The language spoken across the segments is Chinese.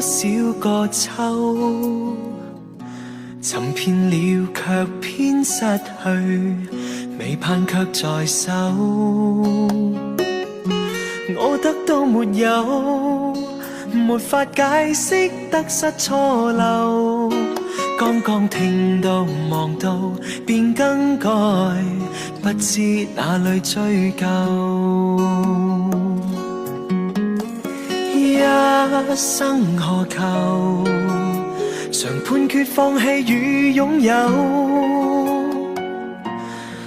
少個秋，尋遍了卻偏失去，未盼卻在手。我得到沒有，沒法解釋得失錯漏。剛剛聽到望到便更改，不知哪裏追究。一生何求，常判決放棄與擁有，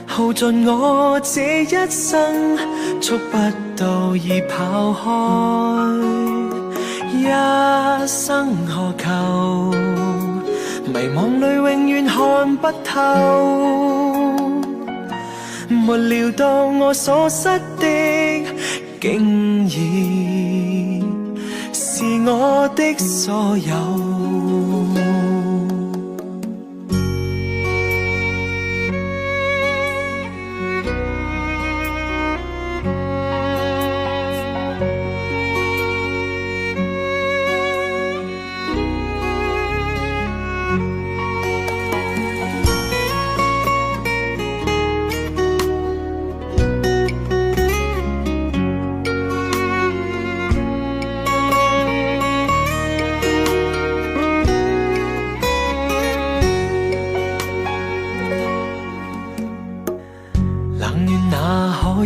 耗盡我這一生，觸不到已跑開。一生何求，迷惘裏永遠看不透，沒料到我所失的，竟然是我的所有。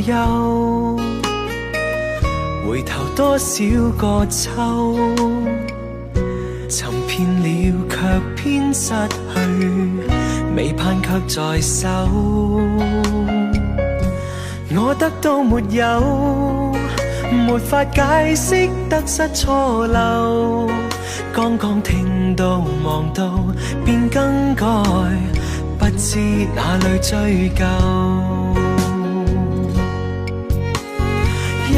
憂，回頭多少個秋，尋遍了卻偏失去，未盼卻在手。我得到沒有，沒法解釋得失錯漏。剛剛聽到望到便更改，不知哪裏追究。一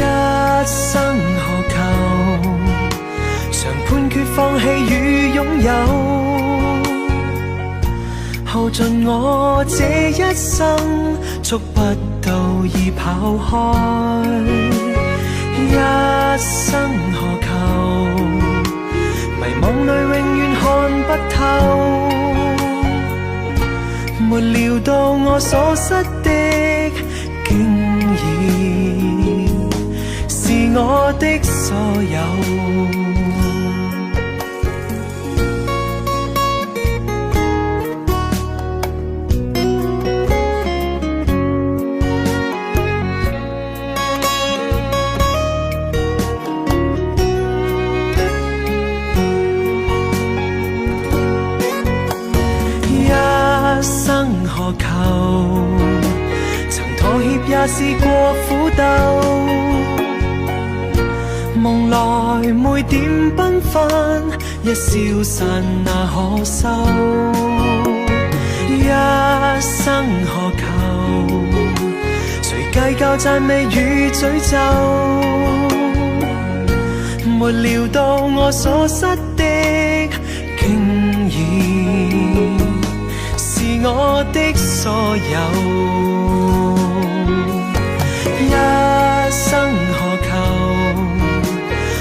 生何求，常判決放棄與擁有，耗盡我這一生，觸不到已跑開。一生何求，迷惘裏永遠看不透，沒料到我所失的，竟然是我的所有。一生何求，曾妥協也試過苦鬥，夢來每點繽紛，一消散那可收。一生何求，誰計較讚美與詛咒，沒料到我所失的，竟然是我的所有。一生何求，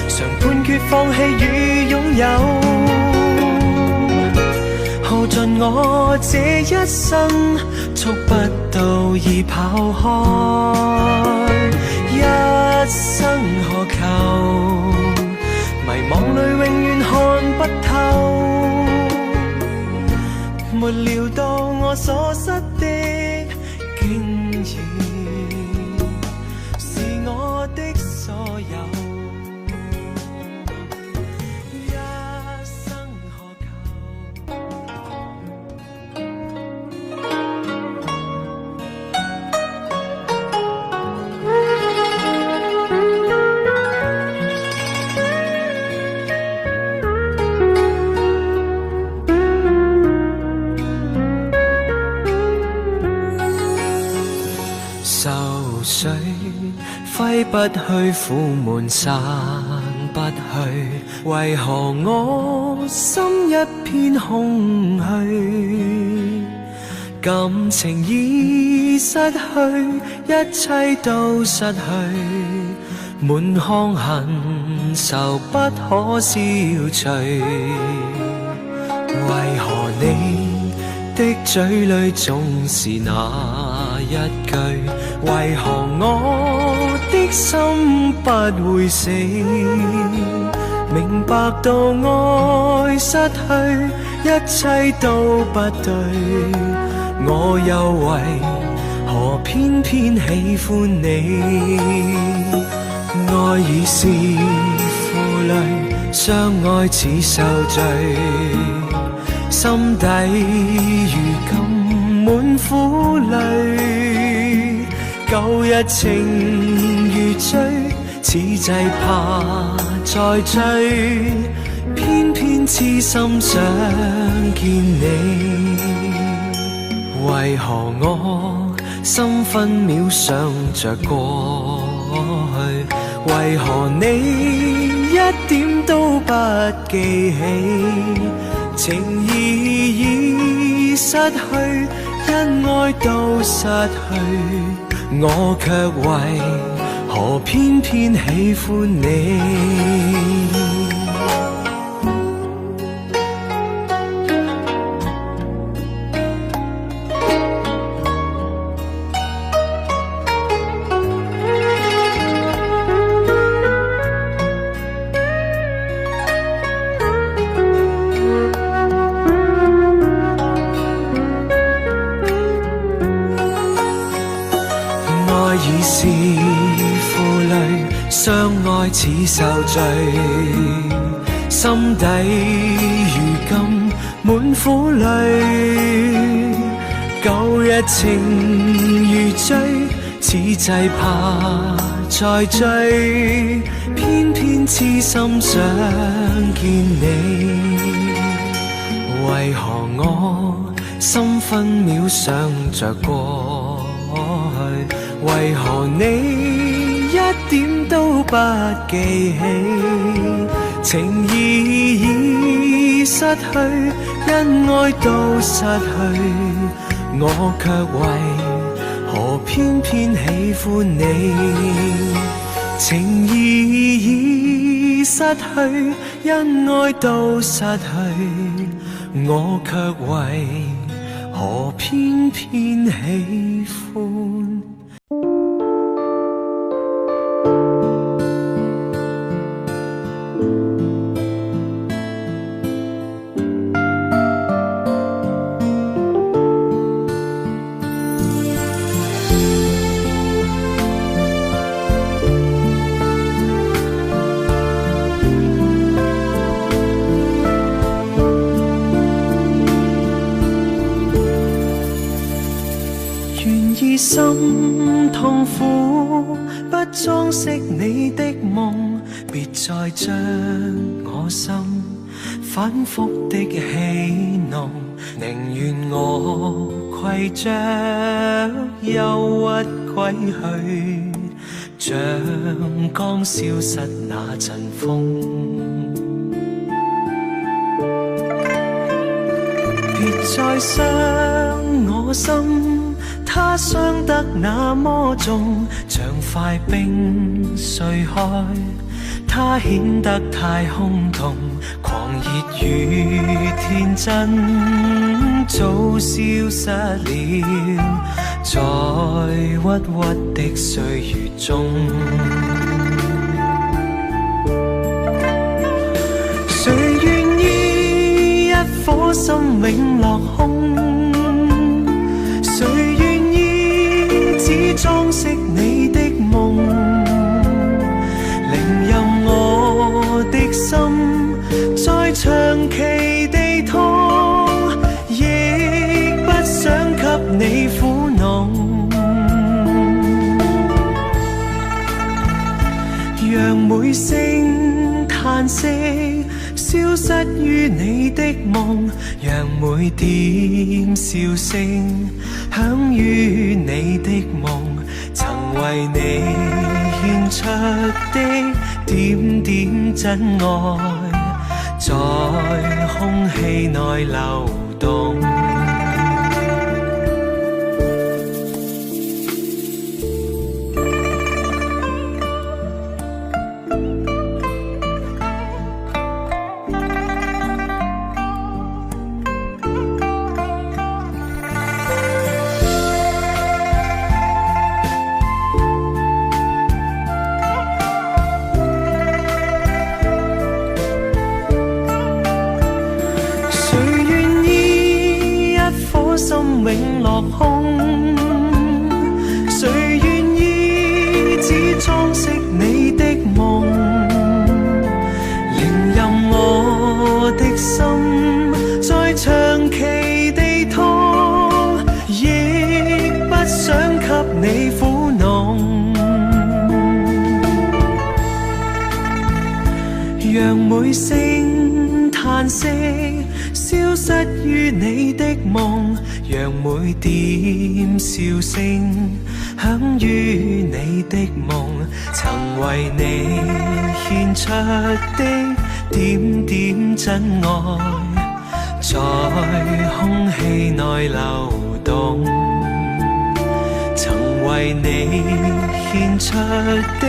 常判決放棄與擁有，耗盡我這一生，觸不到已跑開。一生何求，迷惘裏永遠看不透，沒料到我所失的，竟然是我的所有。愁緒揮不去，苦悶散不去，為何我心一片空虛？感情已失去，一切都失去，滿腔恨愁不可消除。為何你的嘴裏總是那一句？為何我的心不會死？明白到愛失去，一切都不對，我又為何偏偏喜歡你？愛已是負累，相愛似受罪，心底如今滿苦淚，舊日情如醉，此際怕再追，偏偏痴心想見你。為何我心分秒想着過去？為何你一點都不記起？情義已失去，因愛都失去，我卻為何偏偏喜歡你？已是負累，相愛似受罪，心底如今滿苦淚，舊日情如醉，此際怕再追，偏偏痴心想見你。為何我心分秒想着過去？為何你一點都不記起？情義已失去，因愛都失去，我卻為何偏偏喜歡你？情義已失去，因愛都失去，我卻為何偏偏喜歡？心痛苦，不裝飾你的夢，別再將我心反覆的戲弄，寧願我攜着憂鬱歸去，像剛消失那陣風。別再傷我心，它傷得那麼重，像塊冰碎開，它顯得太空洞，狂熱與天真早消失了，在鬱鬱的歲月中。誰願意一顆心永落空？只裝飾你的夢，寧任我的心再長期地痛，亦不想給你苦惱。讓每聲嘆息消失於你的夢，讓每點笑聲響於你的夢，曾為你獻出的點點真愛，在空氣內流動。落空。谁愿意只装饰你的梦？连任我的心再长期地痛，亦不想给你苦弄。让每声叹息消失于你的梦，让每点笑声响于你的梦。曾为你献出的点点真爱，在空气内流动。曾为你献出的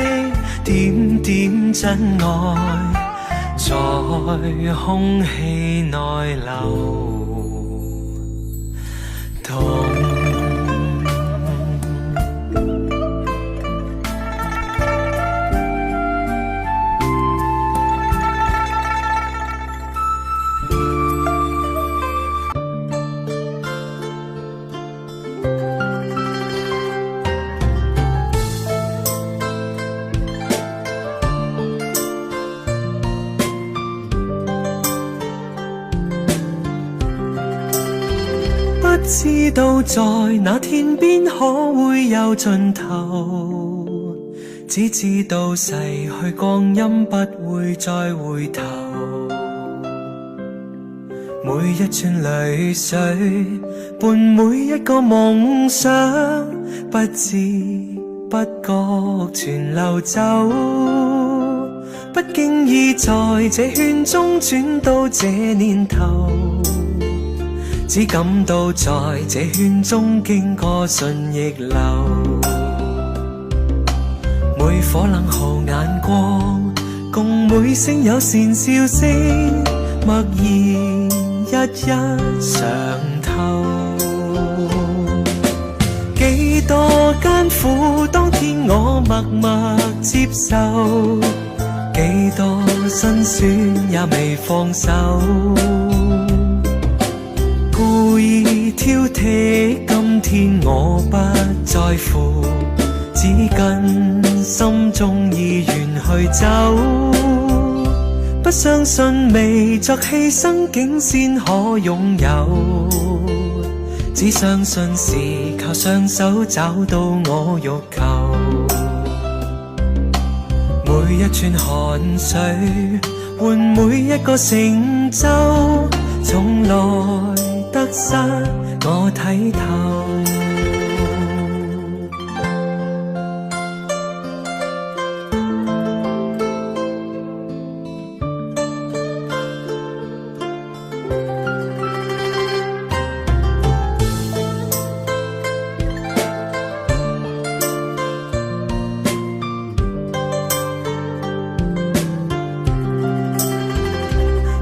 点点真爱，在空气内流动。不知道在那天边可会有尽头，只知道逝去光阴不会再回头。每一串泪水伴每一个梦想，不知不觉全流走。不经意在这圈中转到这年头，只感到在这圈中经过顺逆流。每顆冷酷眼光，共每聲友善笑聲，默然一一嘗透。幾多艱苦，當天我默默接受，幾多辛酸也未放手。故意挑剔，今天我不在乎，只跟心中意願去走。不相信未作犧牲竟先可擁有，只相信是靠雙手找到我欲求。每一串汗水換每一個成就，從來得失我睇透。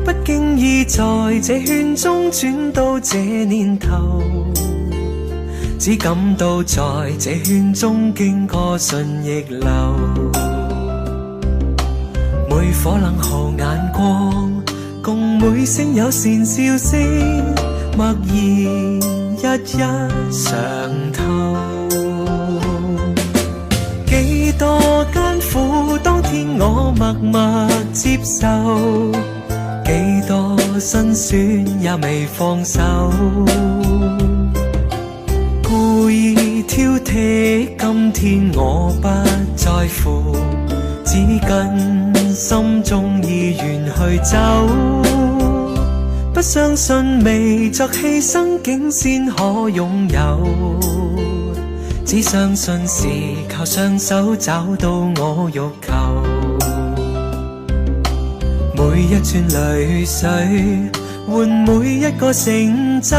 不經意在這圈中轉到這年頭，只感到在這圈中經過順逆流。每顆冷酷眼光，共每聲友善笑聲，默然一一嘗透。幾多艱苦，當天我默默接受，幾多辛酸也未放手。故意挑剔，今天我不在乎，只跟心中意願去走。不相信未作犧牲竟先可擁有，只相信是靠雙手找到我欲求。每一串淚水換每一個成就，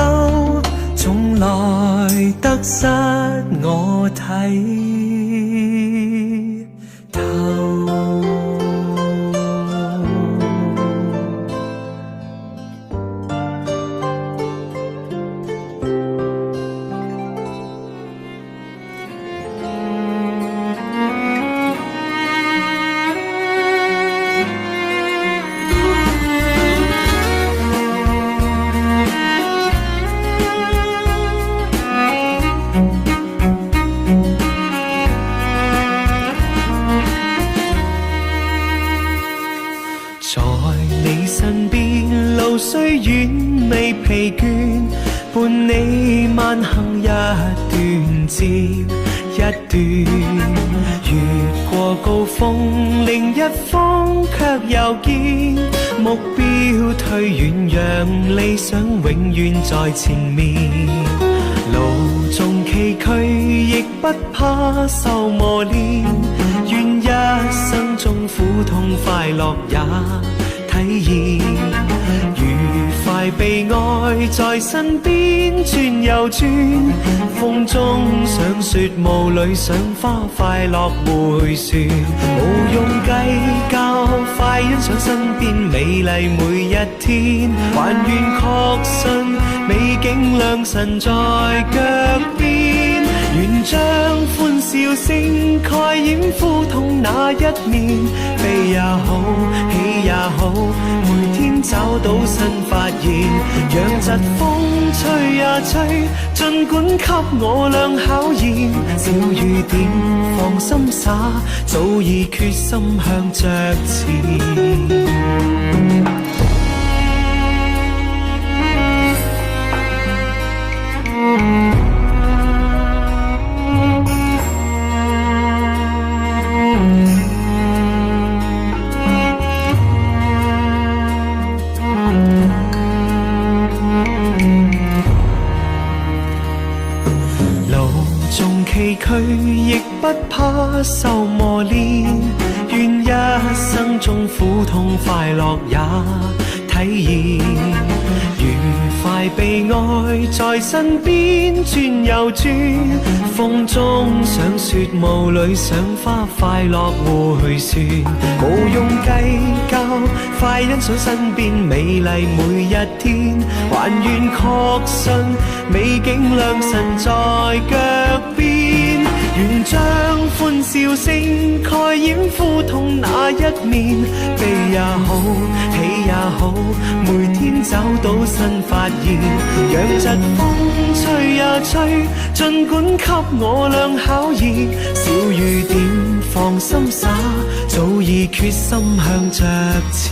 從來得失我睇透。遠未疲倦，伴你慢行一段接一段，越過高峰，另一峰卻又見，目標推遠，讓理想永遠在前面。路縱崎嶇，亦不怕受磨練，願一生中苦痛快樂也體驗。愉快悲哀在身邊轉又轉，風中想說霧裏想花，快樂迴旋，無用計較，快欣賞身邊美麗每一天，還願確信美景良辰在腳邊，願將歡笑聲蓋掩苦痛那一面，悲也好，喜也好，每天找到新發現，讓疾風吹呀吹，儘管給我倆考驗，小雨點放心灑，早已決心向着前。崎嶇亦不怕受磨練，願一生中苦痛快樂也體驗。愉快悲哀在身邊轉又轉，風中想雪霧裏想花，快樂迴旋，無用計較，快欣賞身邊美麗每一天，還願確信美景良辰在腳邊，願將歡笑聲蓋掩苦痛那一面，悲也好，喜也好，每天找到新發現，讓疾風吹呀吹，儘管給我倆考驗，小雨點放心灑，早已決心向着前。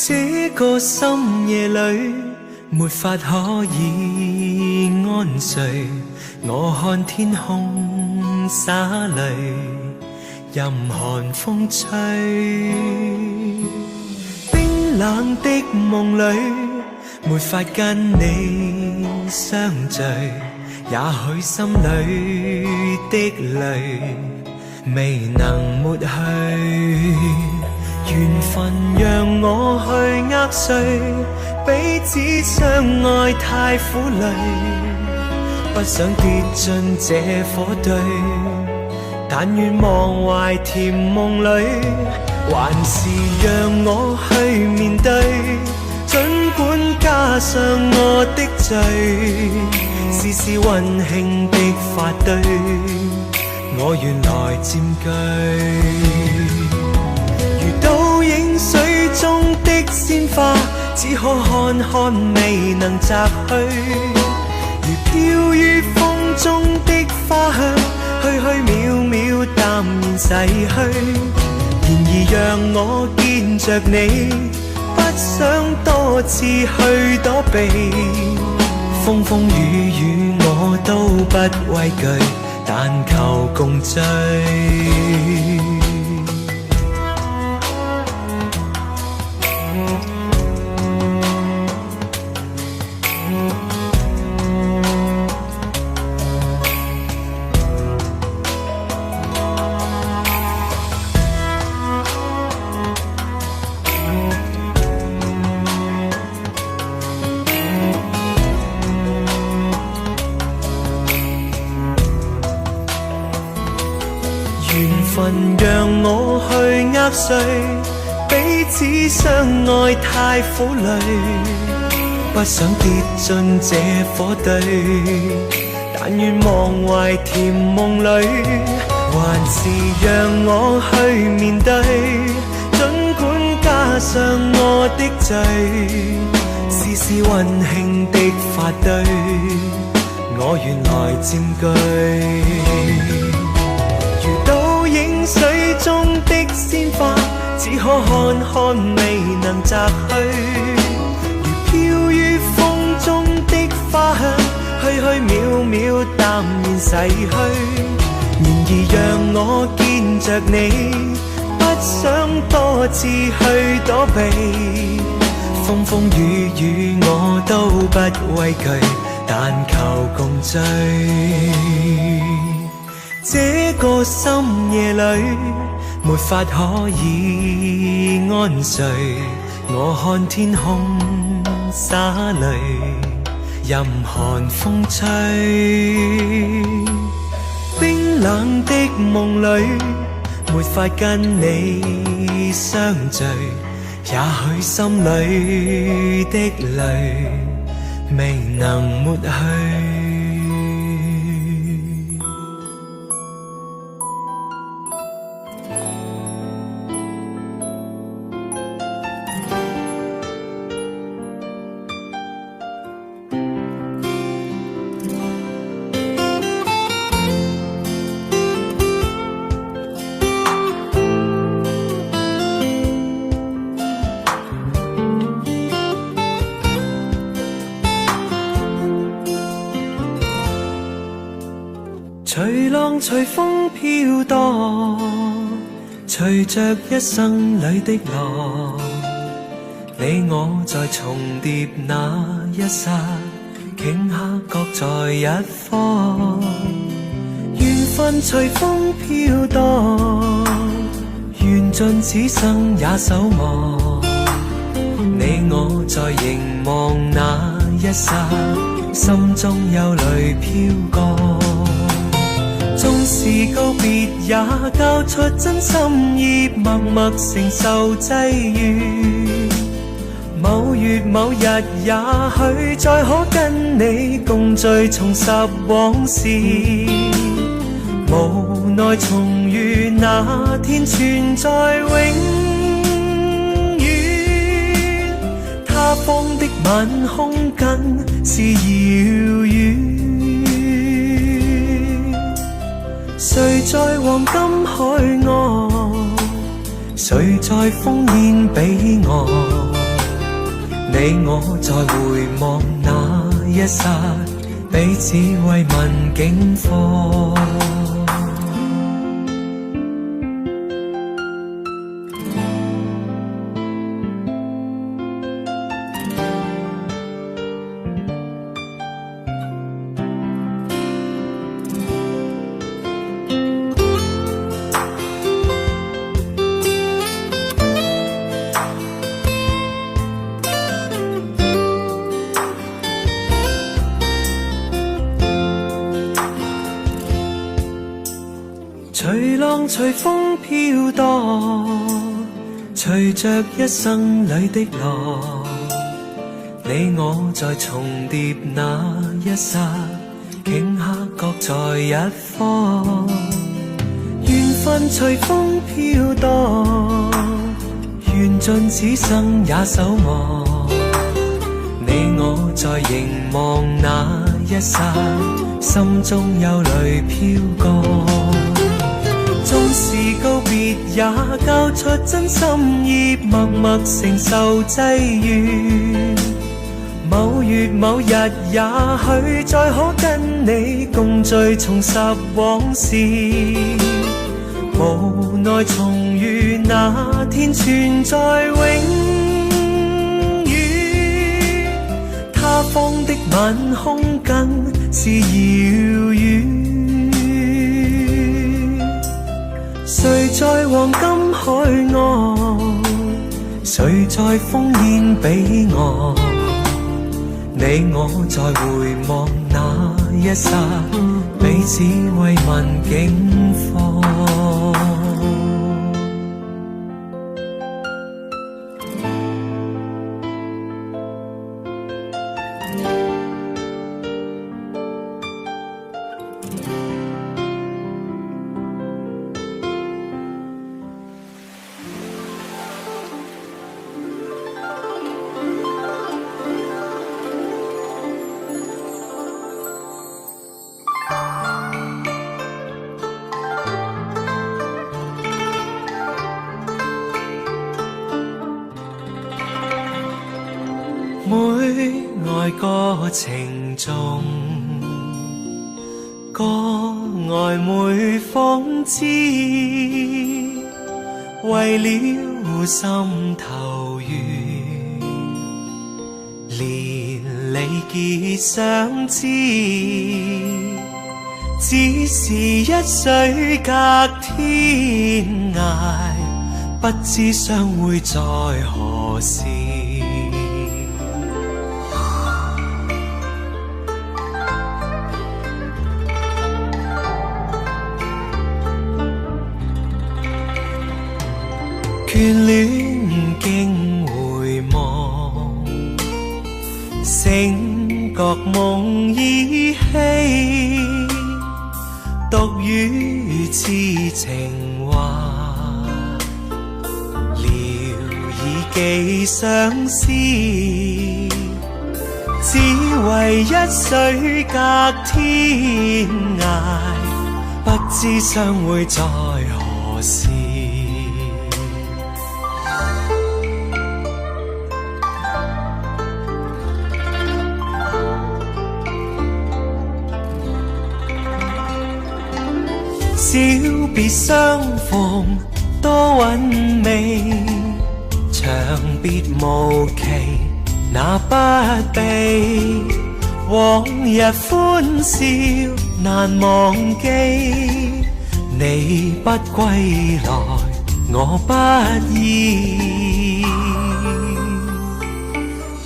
這個深夜裏，沒法可以安睡。我看天空灑淚，任寒風吹。冰冷的夢裏，沒法跟你相聚。也許心裏的淚，未能抹去。緣分讓我去握碎，彼此相愛太苦累，不想跌進這火堆，但願忘懷甜夢裏，還是讓我去面對，儘管加上我的罪，絲絲溫馨的發堆，我願來佔據。倒影水中的鮮花，只可看看未能摘去，如飄於風中的花香，虛虛渺渺淡然逝去。然而讓我見着你，不想多次去躲避，風風雨雨我都不畏懼，但求共醉。讓我去握碎，彼此相愛太苦累，不想跌進這火堆，但願忘懷甜夢裏，還是讓我去面對，儘管加上我的罪，試試溫馨的發堆，我原來佔據。如倒影水中的鮮花，只可看看未能摘去，如飄於風中的花香，虛虛渺渺淡然逝去。然而讓我見着你，不想多次去躲避，風風雨雨我都不畏懼，但求共醉。這個深夜裏沒法可以安睡，我看天空灑淚，任寒風吹。冰冷的夢裏沒法跟你相聚，也許心裏的淚未能抹去。隨浪隨風飄蕩，隨着一生裏的浪，你我在重疊那一剎，頃刻各在一方。緣分隨風飄蕩，緣盡此生也守望。你我在凝望那一剎，心中憂慮飄過。縱是告別也交出真心意，默默承受際遇。某月某日也許再可跟你共聚，重拾往事。無奈重遇那天存在永遠，他方的晚空更是遙遠。誰在黃金海岸，誰在烽煙彼岸，你我在回望那一剎，彼此慰問境況。隨浪隨風飄蕩，隨着一生裏的浪，你我在重疊那一剎，頃刻各在一方。緣分隨風飄蕩，緣盡此生也守望。你我在凝望那一剎，心中憂慮飄過。縱是告別也交出真心意，默默承受際遇。某月某日也許再可跟你共聚，重拾往事。無奈重遇那天存在永遠，他方的晚空更是遙遠。誰在黃金海岸，誰在烽煙彼岸，你我在回望那一剎，彼此慰問境況。每愛過程中，個愛每諷刺，為了心頭緣，連理結相知，只是一水隔天涯，不知相會在何時。眷戀經回望，醒覺夢依稀，獨語痴情話，聊以寄相思，只為一水隔天涯，不知相會在何時。小別相逢多韻味，長別無期那不避。往日歡笑難忘記，你不歸來我不依。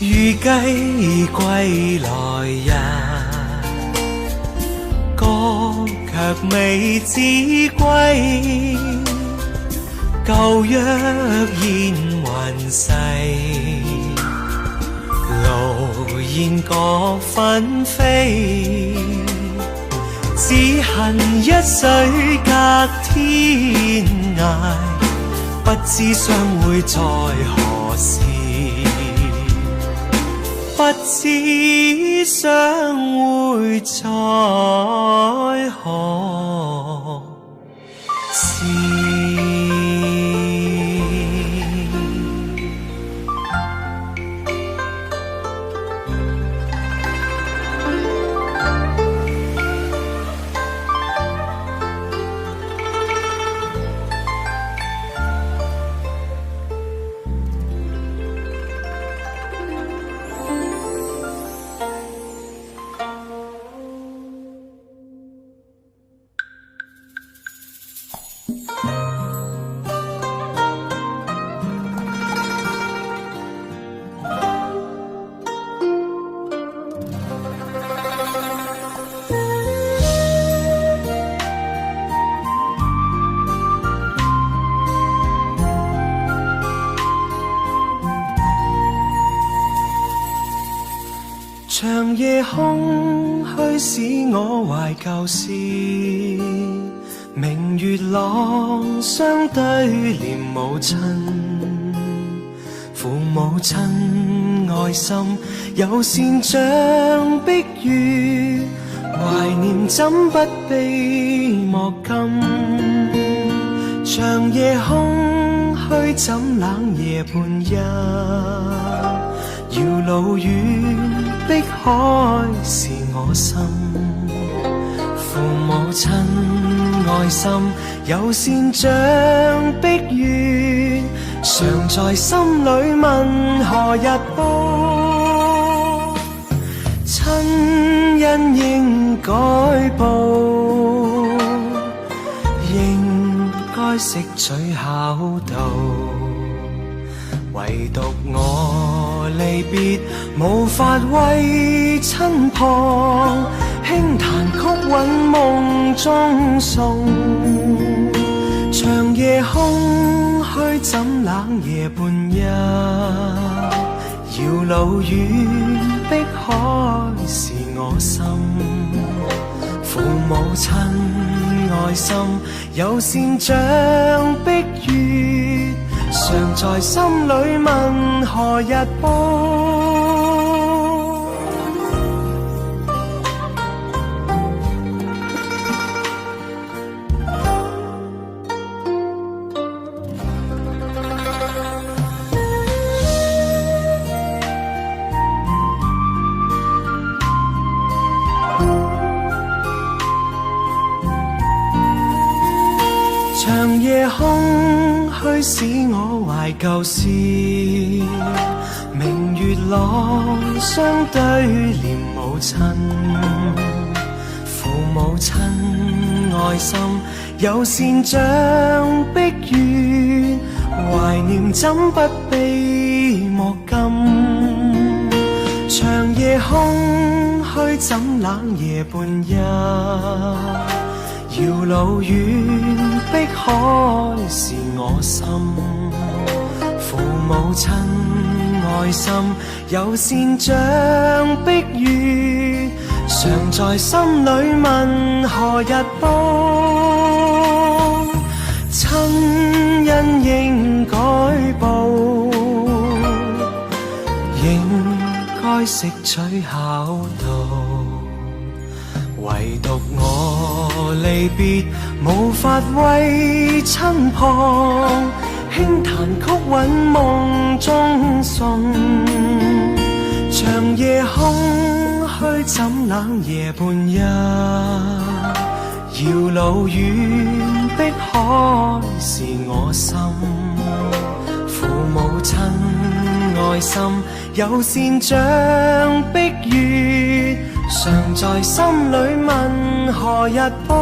預計歸來日，卻未知歸，舊約現雲逝，路煙各紛飛，只恨一水隔天涯，不知相會在何時，不知相會在何時。長夜空虛使我懷舊事，明月朗相對念母親，父母親愛心友善像碧月，懷念怎不悲莫禁。長夜空虛怎冷夜半夜，遙路遠碧海是我心，父母親愛心友善像碧月，常在心裏問何日報，親恩應該報，應該識取孝道，唯獨我離別無法為親旁，輕彈曲韻夢中送。長夜空虛怎冷夜半夜，遙路遠碧海是我心，父母親愛心友善像碧月，常在心裏問何日報。会使我懷舊事。明月朗相對念母親，父母親愛心有善像碧月，懷念怎不悲莫禁。長夜空虛怎冷夜半日，遙路遠碧海是我心。父母親愛心有善像碧月，常在心裏問何日報。親恩應該報，應該識取孝道。唯獨我離別無法為親旁，輕彈曲韻夢中送。長夜空虛怎冷夜半日，遙路遠碧海是我心。父母親愛心有善像碧月，常在心裏問何日報。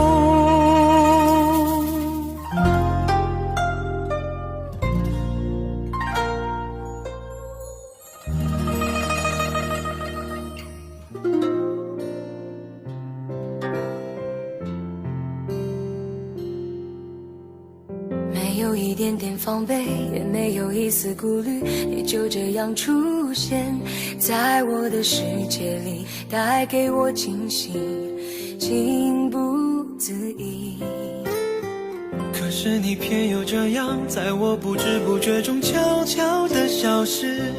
没有一点点防备，也没有一丝顾虑，你就这样出现在我的世界里，带给我惊喜，情不自已。可是你偏又这样，在我不知不觉中悄悄地消失。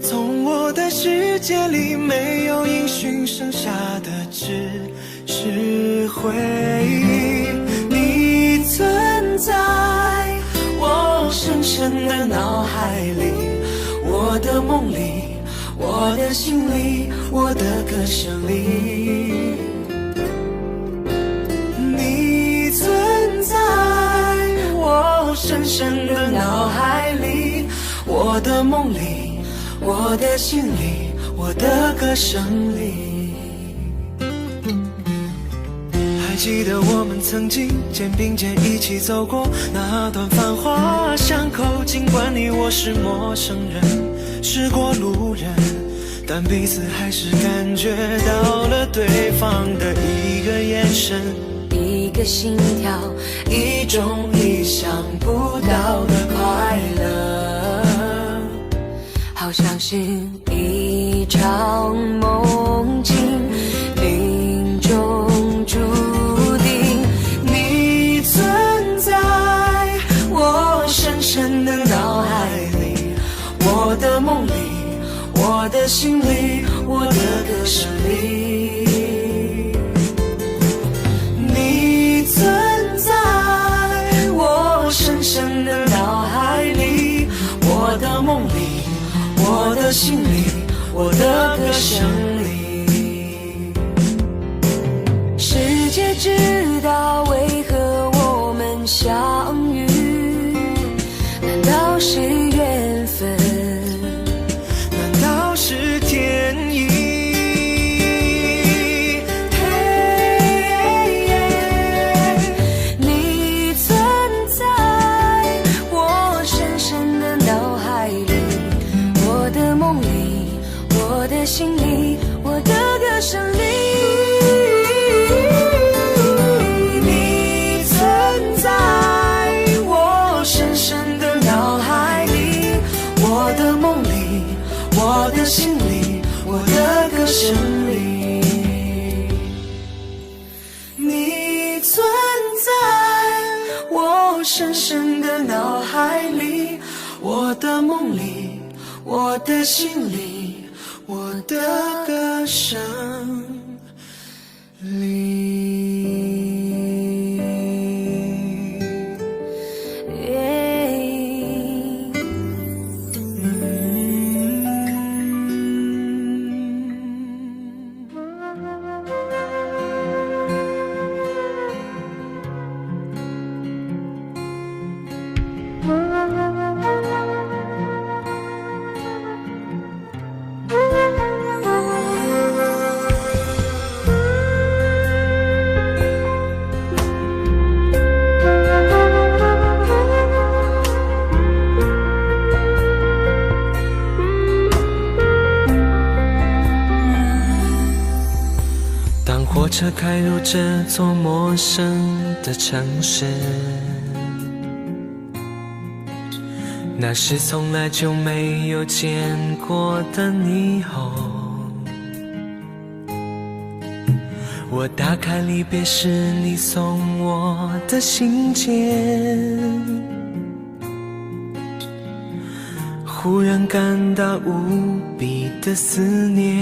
从我的世界里没有音讯，剩下的只是回忆。你存在我深深的脑海里，我的梦里，我的心里，我的歌声里。你存在我深深的脑海里，我的梦里，我的心里，我的歌声里。还记得我们曾经肩并肩一起走过那段繁华巷口，尽管你我是陌生人，是过路人，但彼此还是感觉到了对方的一个眼神，一个心跳，一种意想不到的快乐，好像是一场梦境，命中注定。你存在我深深的脑海里，我的梦里，我的心里，我的歌声里。你存在我深深的脑海里，我的梦里，我的心里，我的歌声里。世界知道为何我们相遇，难道是缘分？难道是天意？你存在我深深的脑海里，我的梦里，我的心里，我的歌声里。你存在我深深的脑海里，我的梦里，我的心里，我的歌声里。你存在我深深的脑海里，我的梦里，我的心里，我的歌声里。火车开入这座陌生的城市，那是从来就没有见过的霓虹。我打开离别时你送我的信件，忽然感到无比的思念。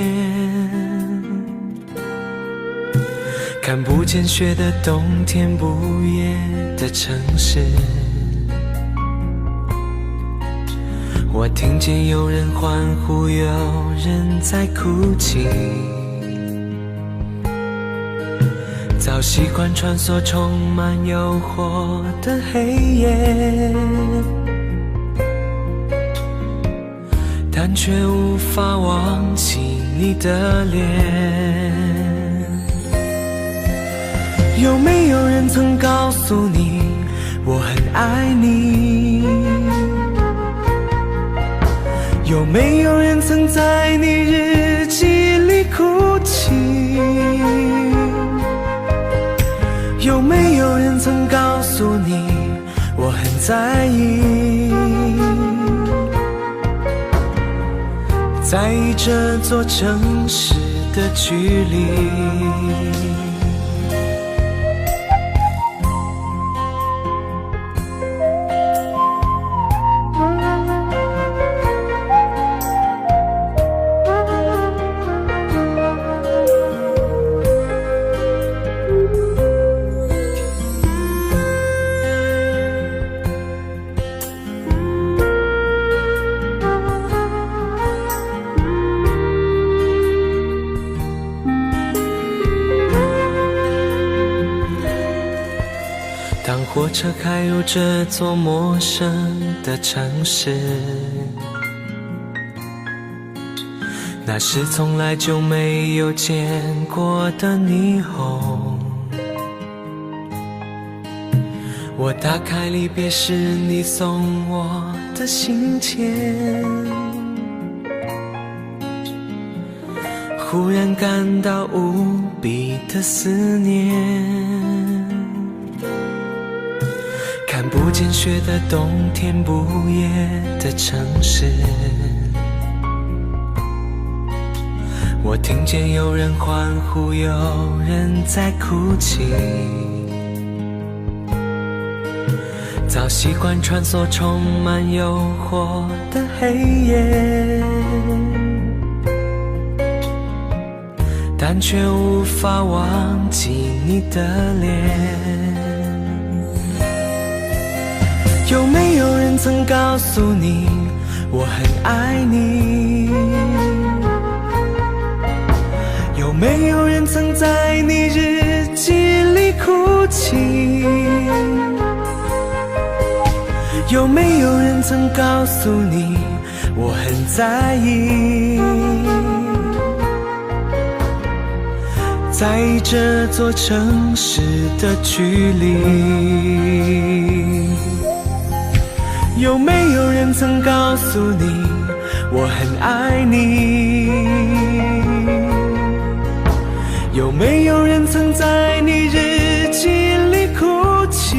看不见雪的冬天，不夜的城市，我听见有人欢呼，有人在哭泣。早习惯穿梭充满诱惑的黑夜，但却无法忘记你的脸。有没有人曾告诉你我很爱你？有没有人曾在你日记里哭泣？有没有人曾告诉你我很在意？在意这座城市的距离。当火车开入这座陌生的城市，那是从来就没有见过的霓虹。我打开离别时你送我的信件，忽然感到无比的思念。看不见雪的冬天，不夜的城市，我听见有人欢呼，有人在哭泣。早习惯穿梭充满诱惑的黑夜，但却无法忘记你的脸。有没有人曾告诉你我很爱你？有没有人曾在你日记里哭泣？有没有人曾告诉你我很在意？在意这座城市的距离。有没有人曾告诉你我很爱你？有没有人曾在你日记里哭泣？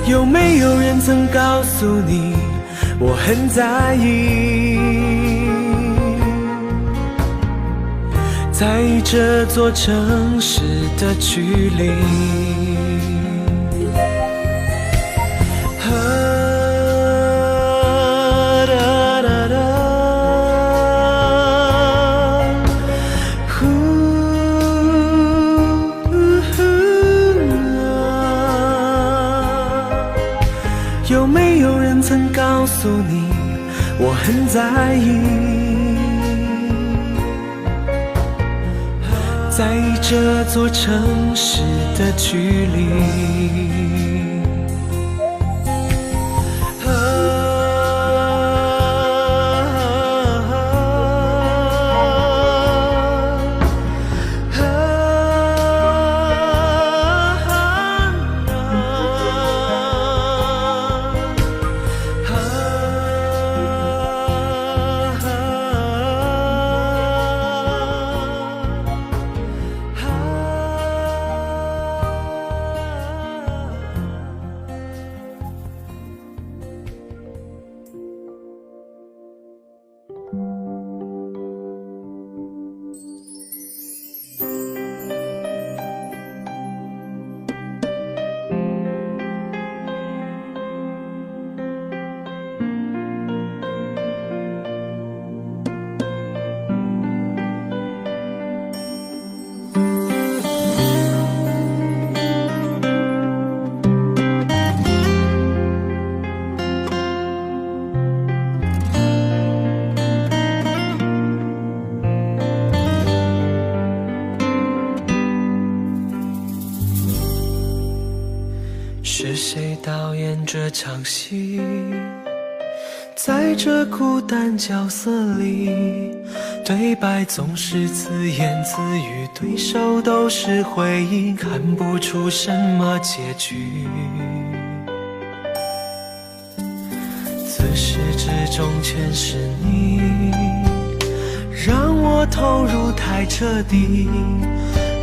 有没有人曾告诉你我很在意？在意这座城市的距离。有没有人曾告诉你我很在意？在意这座城市的距离。这场戏，在这孤单角色里，对白总是自言自语，对手都是回忆，看不出什么结局。自始至终全是你，让我投入太彻底。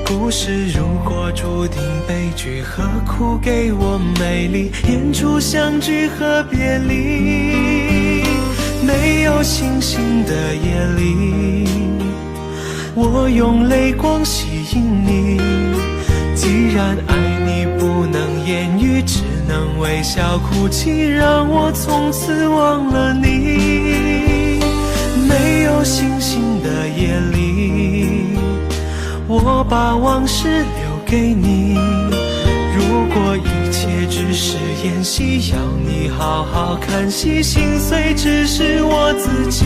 故事如果注定悲剧，何苦给我美丽？演出相聚和别离，没有星星的夜里，我用泪光吸引你。既然爱你不能言语，只能微笑哭泣，让我从此忘了你。没有星星的夜里，我把往事留给你。如果一切只是演戏，要你好好看戏，心碎只是我自己。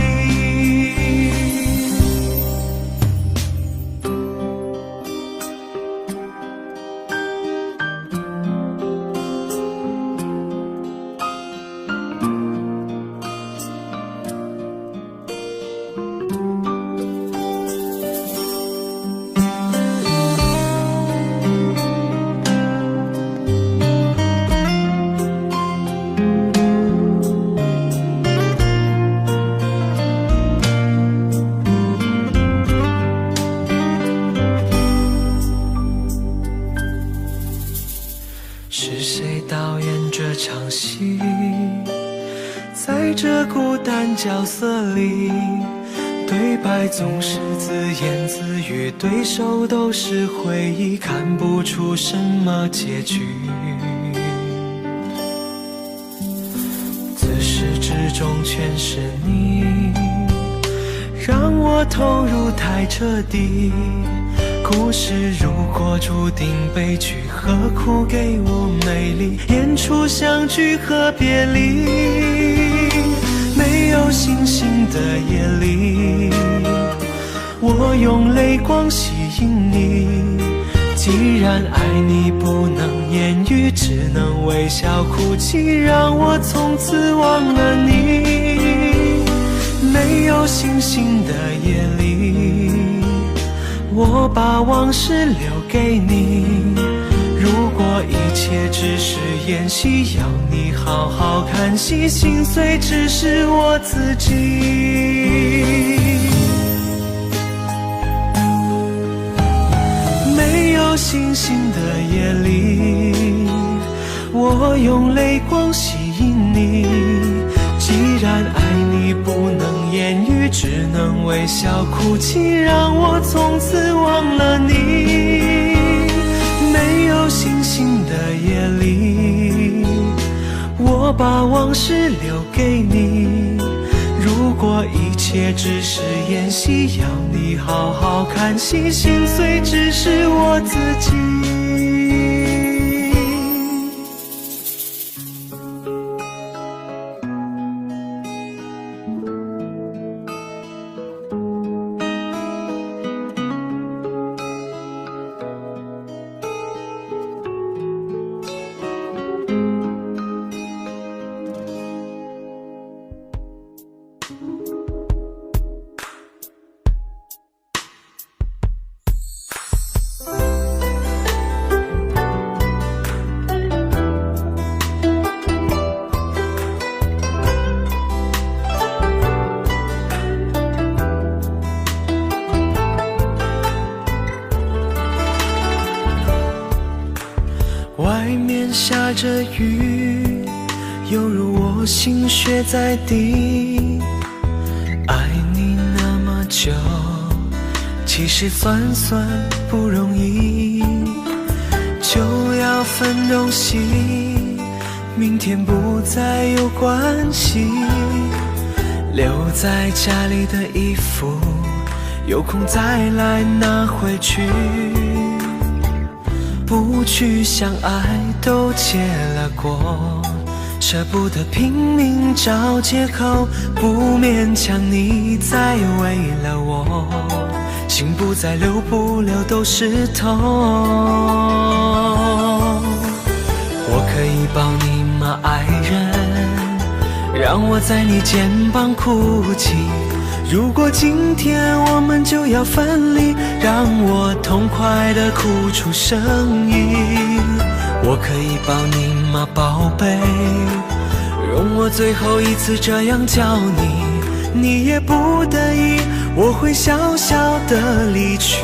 是谁导演这场戏？在这孤单角色里，对白总是自言自语，对手都是回忆，看不出什么结局。自始至终全是你，让我投入太彻底。故事如果注定悲剧，何苦给我美丽？演出相聚和别离，没有星星的夜里，我用泪光吸引你。既然爱你不能言语，只能微笑哭泣，让我从此忘了你。没有星星的夜里，我把往事留给你。如果一切只是演戏，要你好好看戏，心碎只是我自己。没有星星的夜里，我用泪光吸引你。既然爱你不能言语，只能微笑哭泣，让我从此忘了你。没有星星的夜里，我把往事留给你。如果一切只是演戏，要你好好看戏，心碎只是我自己。外面下着雨，犹如我心血在滴。爱你那么久，其实算不容易。就要分东西，明天不再有关系。留在家里的衣服，有空再来拿回去。不去相爱都结了果，舍不得拼命找借口，不勉强你再为了我，心不再留，不留都是痛。我可以抱你吗？吗，爱人？让我在你肩膀哭泣。如果今天我们就要分离，让我痛快地哭出声音。我可以抱你吗，宝贝？容我最后一次这样叫你，你也不得已，我会小小的离去。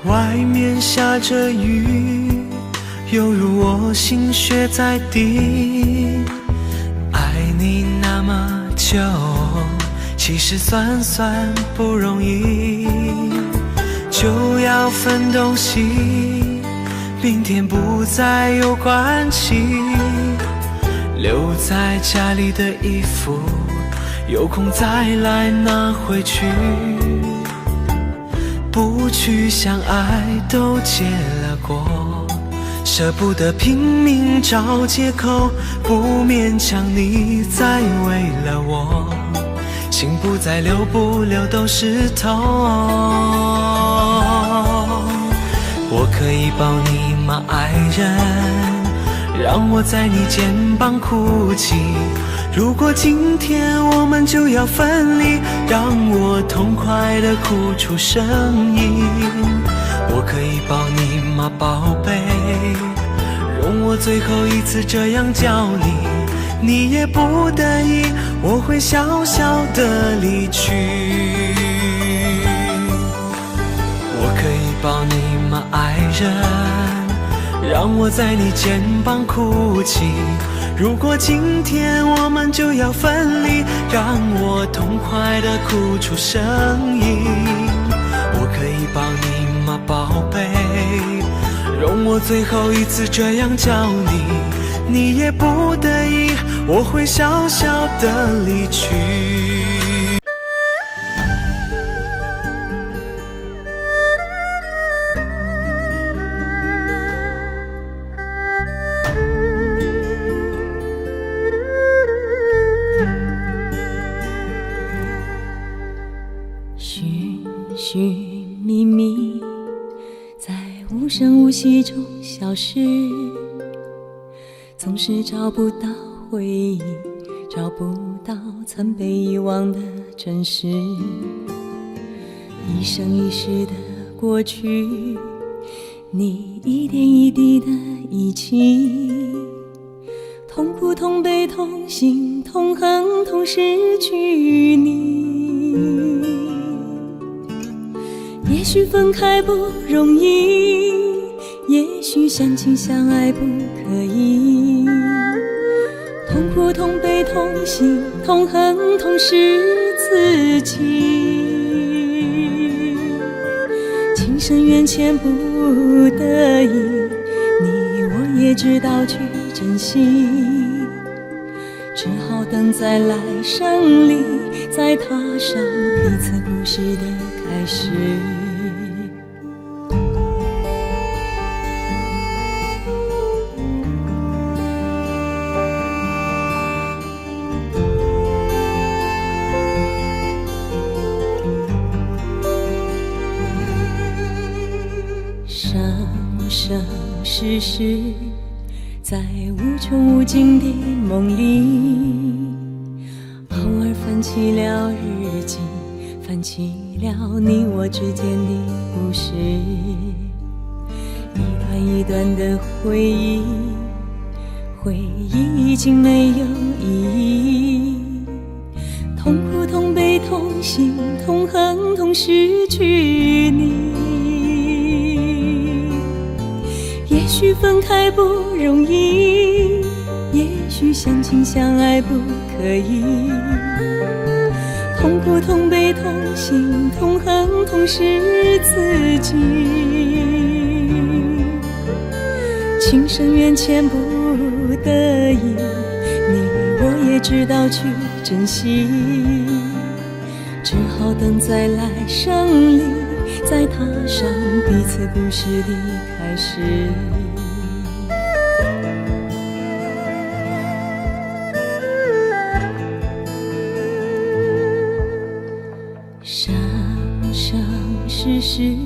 外面下着雨，犹如我心血在滴。爱你那么久，其实算不容易。就要分东西，明天不再有关系。留在家里的衣服，有空再来拿回去。不去相爱都结了果，舍不得拼命找借口，不勉强你再为了我，心不再留，不留都是痛。我可以抱你吗，爱人？让我在你肩膀哭泣。如果今天我们就要分离，让我痛快地哭出声音。我可以抱你吗，宝贝？容我最后一次这样叫你，你也不得已，我会小小地离去。我可以抱你吗，爱人？让我在你肩膀哭泣。如果今天我们就要分离，让我痛快地哭出声音。我可以抱你吗，宝贝？容我最后一次这样叫你，你也不得已，我会小小地离去。寻觅觅，在无声无息中消失，总是找不到回忆，找不到曾被遗忘的真实。一生一世的过去，你一点一滴的遗弃，痛苦痛悲痛心痛恨痛失去你。也许分开不容易，也许相亲相爱不可以，痛苦痛悲痛心痛恨痛失自己。情深缘浅不得已，你我也知道去珍惜，只好等在来生里，再踏上彼此故事的开始。生世世，在无穷无尽的梦里，偶尔翻起了日记，翻起了你我之间的故事，一段一段的回忆，回忆已经没有意义，痛苦痛悲痛心痛恨痛失去你。也许分开不容易，也许相亲相爱不可以，痛苦痛悲痛心痛恨痛失自己。情深缘浅不得已，你我也知道去珍惜，只好等在来生里，再踏上彼此故事的开始。生生世世，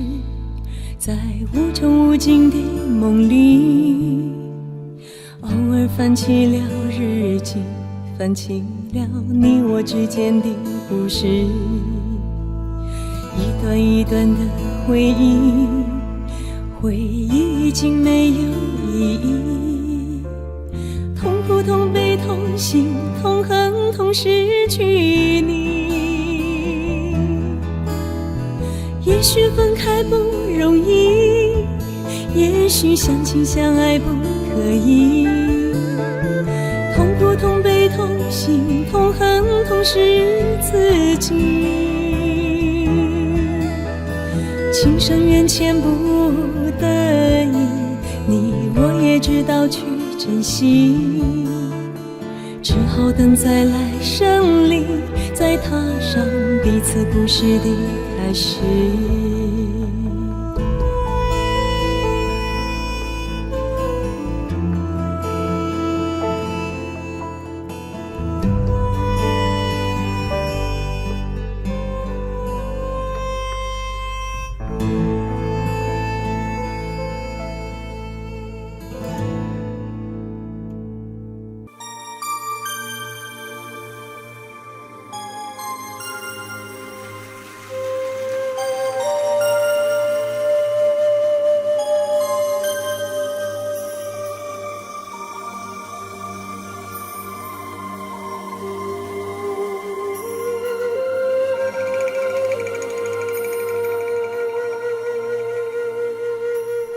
在无穷无尽的梦里，偶尔翻起了日记，翻起了你我之间的故事，一段一段的回忆，回忆已经没有意义，痛苦痛悲痛心痛恨痛失去你。也许分开不容易，也许相亲相爱不可以，痛苦痛悲痛心痛恨痛失自己，情深缘浅不得已，你我也知道去珍惜，只好等在来生里，再踏上彼此故事的开始。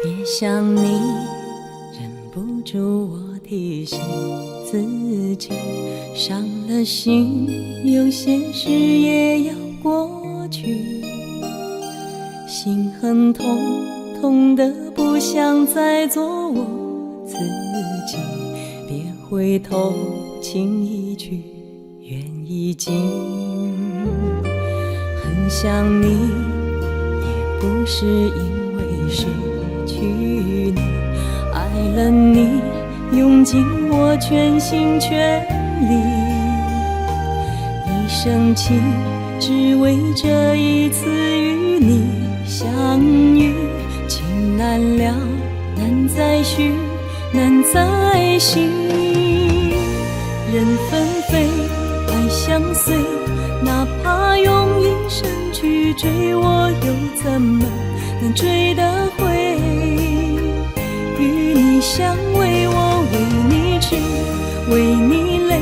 别想你，忍不住我提醒自己，伤了心，有些事也要过去。心很痛，痛得不想再做我自己。别回头，情一去，缘已尽。很想你，也不是因为失去你，爱了你，用尽我全心全力，一生情，只为这一次与你相遇。情难了，难再续，难再续。人纷飞，爱相随，哪怕用一生去追，我又怎么能追得回？与你相偎，我为你痴，为你累，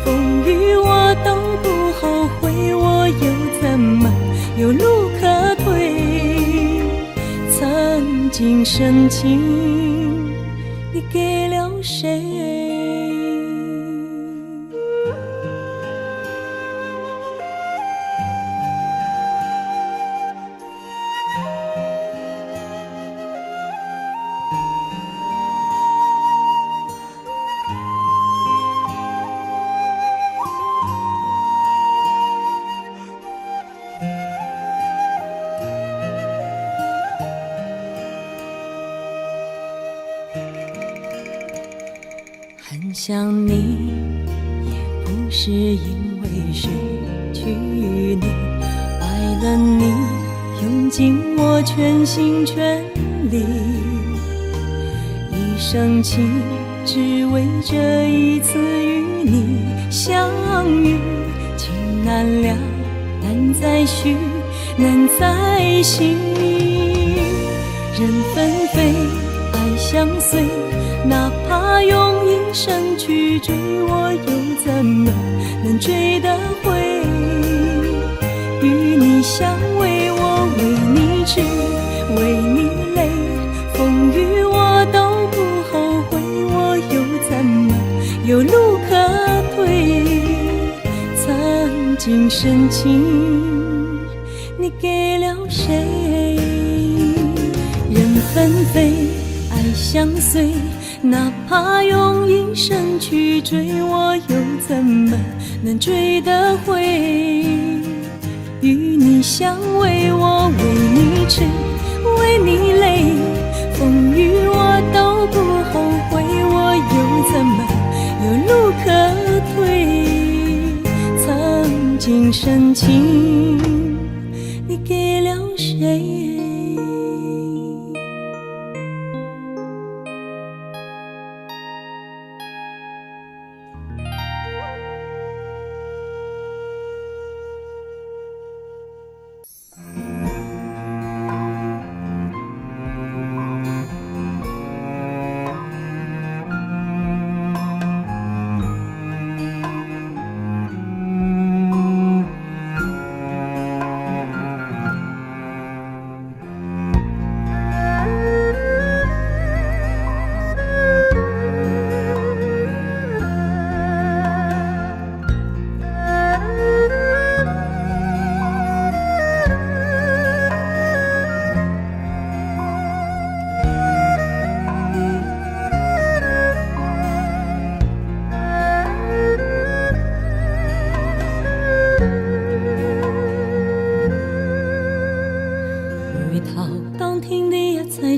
风雨我都不后悔，我又怎么有路可退？曾经深情，你给了谁？很想你，也不是因为失去你，爱了你，用尽我全心全力，一生情，只为这一次与你相遇。情难了，难再续，难再续。人纷飞，爱相随，哪怕用一生去追，我又怎么能追得回？与你相偎，我为你痴，为你累，风雨我都不后悔，我又怎么有路可退？曾经深情，你给了谁？人纷飞，爱相随，哪怕用一生去追，我又怎么能追得回？与你相偎，我为你痴，为你累，风雨我都不后悔，我又怎么有路可退？曾经深情，你给了谁？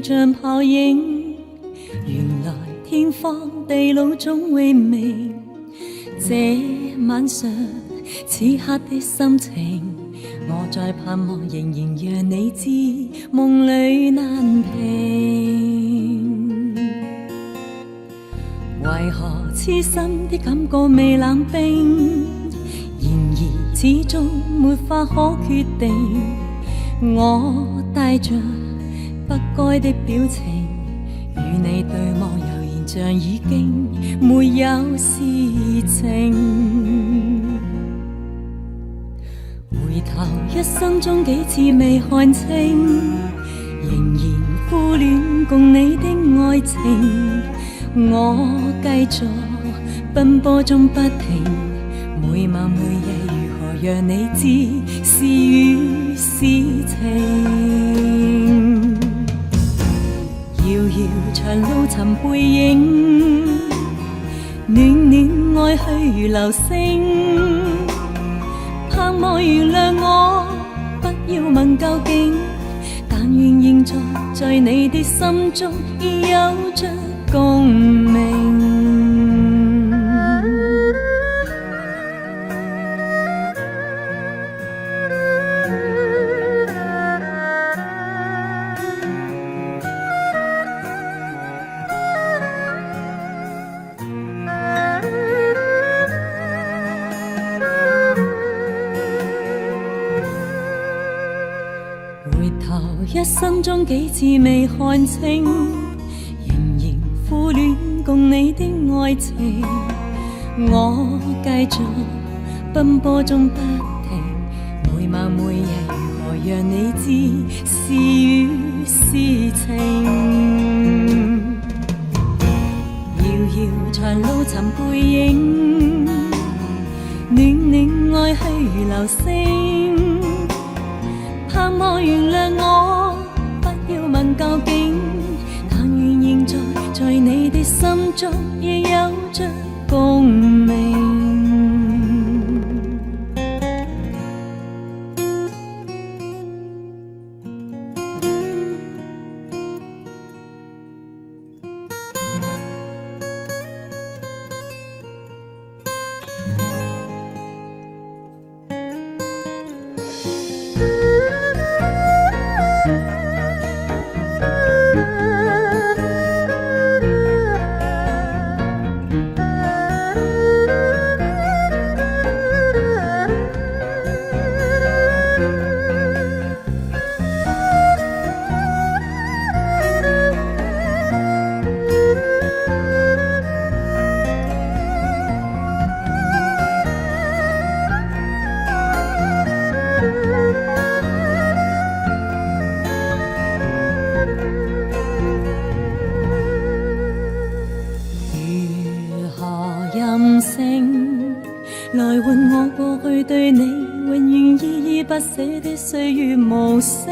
像泡影，原來天荒地老總會明。這晚上此刻的心情，我在盼望，仍然讓你知，夢裏難平。為何痴心的感覺未冷冰？然而始終沒法可決定。我帶着不該的表情，與你對望，又現像已經沒有事情。回頭一生中幾次未看清，仍然苦戀共你的愛情。我繼續奔波中不停，每晚每夜如何讓你知是與是情。遙遙長路尋背影，暖暖愛去如流星。盼望原諒我，不要問究竟，但願現在你的心中已有着共鳴。一生中幾次未看清，仍然苦戀共你的愛情。我繼續奔波中不停，每晚每夜如何讓你知是與是情。遙遙長路尋背影，暖暖愛去如流星。盼望原諒我，不要問究竟，但願現在你的心中亦有着共鳴。來換我過去對你永遠依依不捨的歲月無聲，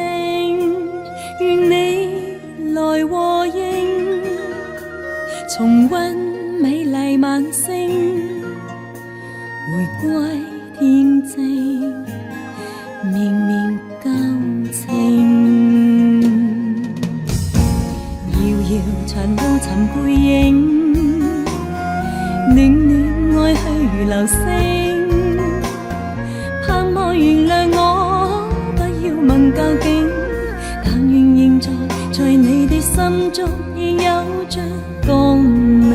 願你來和應，重温未来晚星，回归天靜，綿綿舊情，遙遙殘路尋背影，暖暖愛去如流星，盼望原諒我，不要問究竟，但願仍在你的心中，已有着共鳴。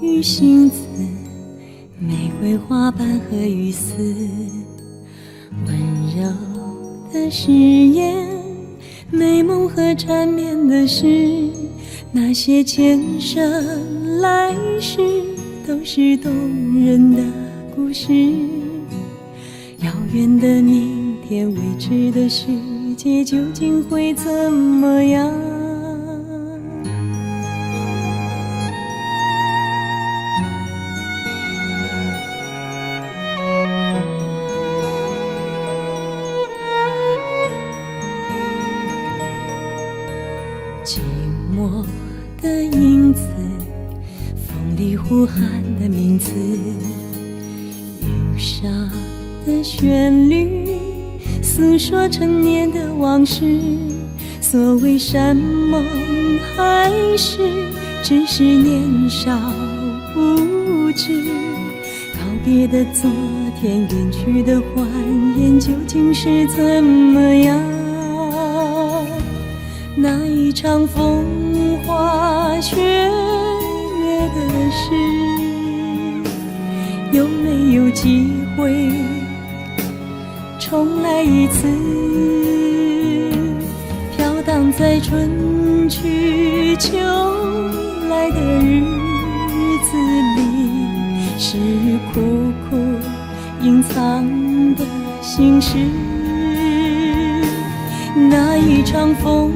与星子，玫瑰花瓣和雨丝，温柔的誓言，美梦和缠绵的诗，那些前生来世都是动人的故事。遥远的明天，未知的世界究竟会怎么样？寂寞的影子，风里呼喊的名字，忧伤的旋律，诉说陈年的往事。所谓山盟海誓，只是年少无知。告别的昨天，远去的欢颜，究竟是怎么样？那一场风花雪月的事，有没有机会重来一次？飘荡在春去秋来的日子里，是苦苦隐藏的心事。那一场风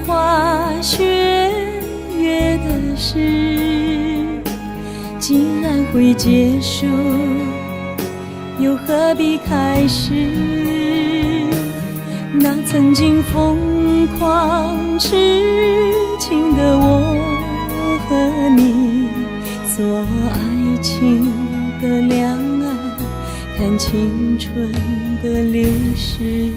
花雪月的事，既然会结束，又何必开始？那曾经疯狂痴情的我和你，做爱情的两岸，看青春的流逝。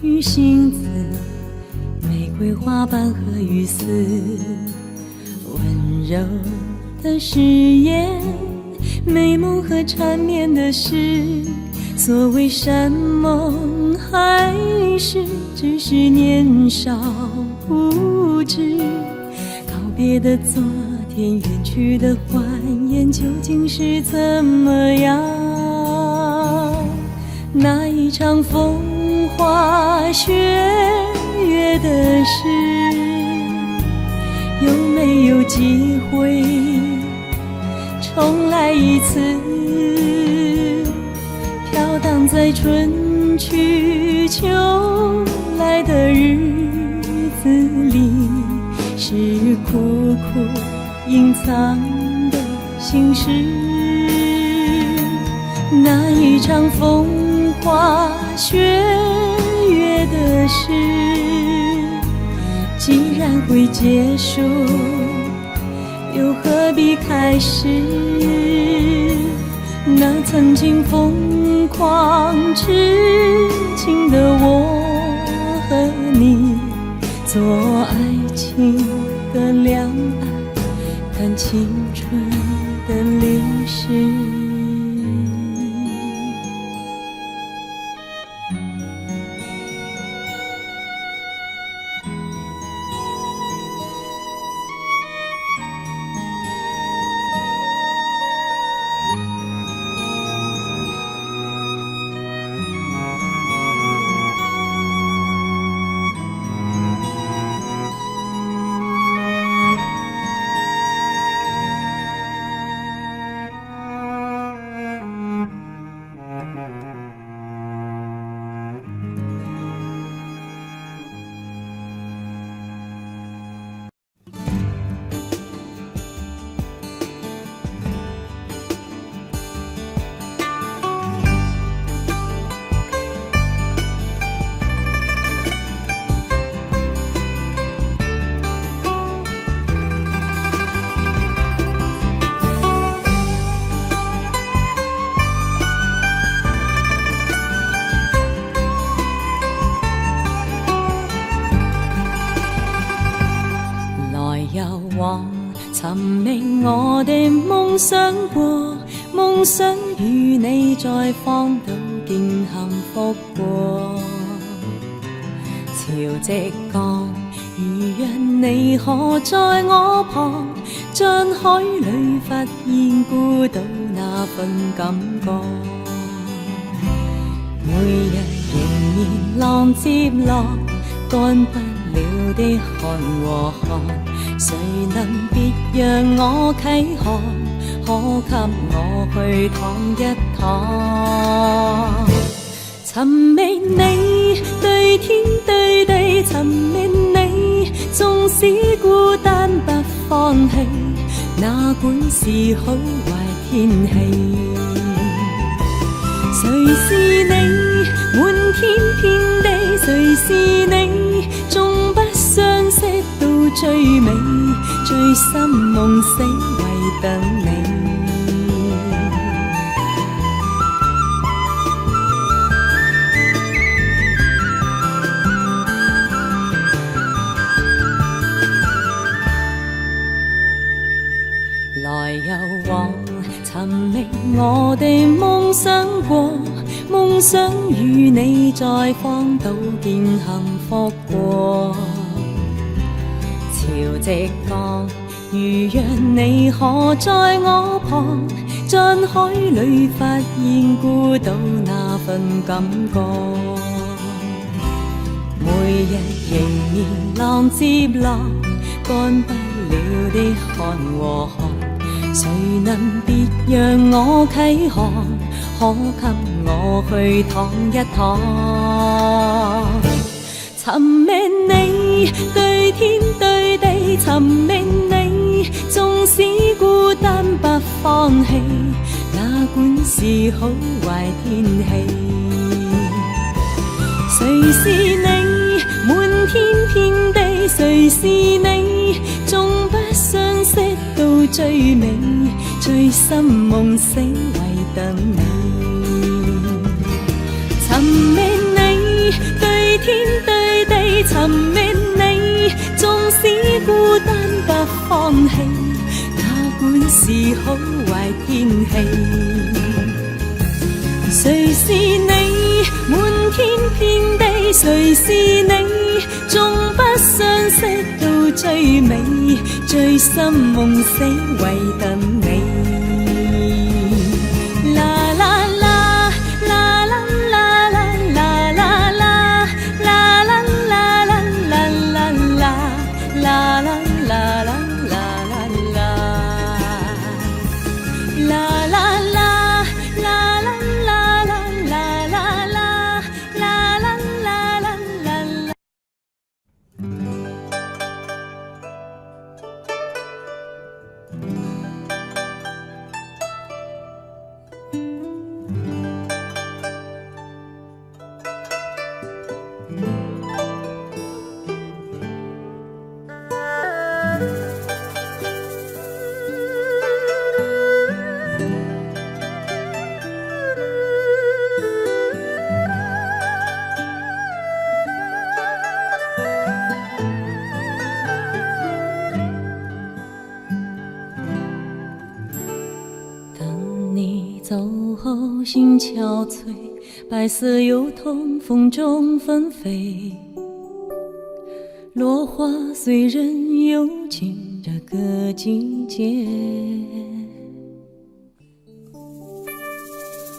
与星子，玫瑰花瓣和雨丝，温柔的誓言，美梦和缠绵的事。所谓山盟海誓，只是年少无知。告别的昨天，远去的欢颜，究竟是怎么样？那一场风花雪月的事，有没有机会重来一次？飘荡在春去秋来的日子里，是苦苦隐藏的心事。那一场风花雪月的事，既然会结束，又何必开始？那曾经疯狂痴情的我和你，做爱情的两岸，看青春的历史。寻觅我的梦想过，梦想与你在荒岛竟幸福过。潮汐降，如若你可在我旁，像海里发现孤岛那份感觉。每日仍然浪接浪，干不了的看和看。谁能别让我启航？可给我去趟一趟。寻觅你，对天对地寻觅你，纵使孤单不放弃，哪管是好坏天气。谁是你？满天遍地，谁是你？纵不相识到最美，醉心梦死为等你。来又往，寻觅我的梦想过，梦想与你在荒岛见幸福过。潮汐降，如若你可在我旁，像海里发现孤岛那份感觉。每日仍然浪接浪，干不了的看和看，谁能别让我启航？可给我去趟一趟。寻觅你，对天对地寻觅你，纵使孤单不放弃，哪管是好坏天气。谁是你？满天遍地，谁是你？纵不相识到最美，醉心梦死为等你。寻觅你，对天对地寻觅你，纵使孤单不放弃，哪管是好坏天气。谁是你？满天遍地，谁是你？纵不相识到最美，醉心梦死为等你。心憔悴，白色油桐风中纷飞，落花随人游进这个季节。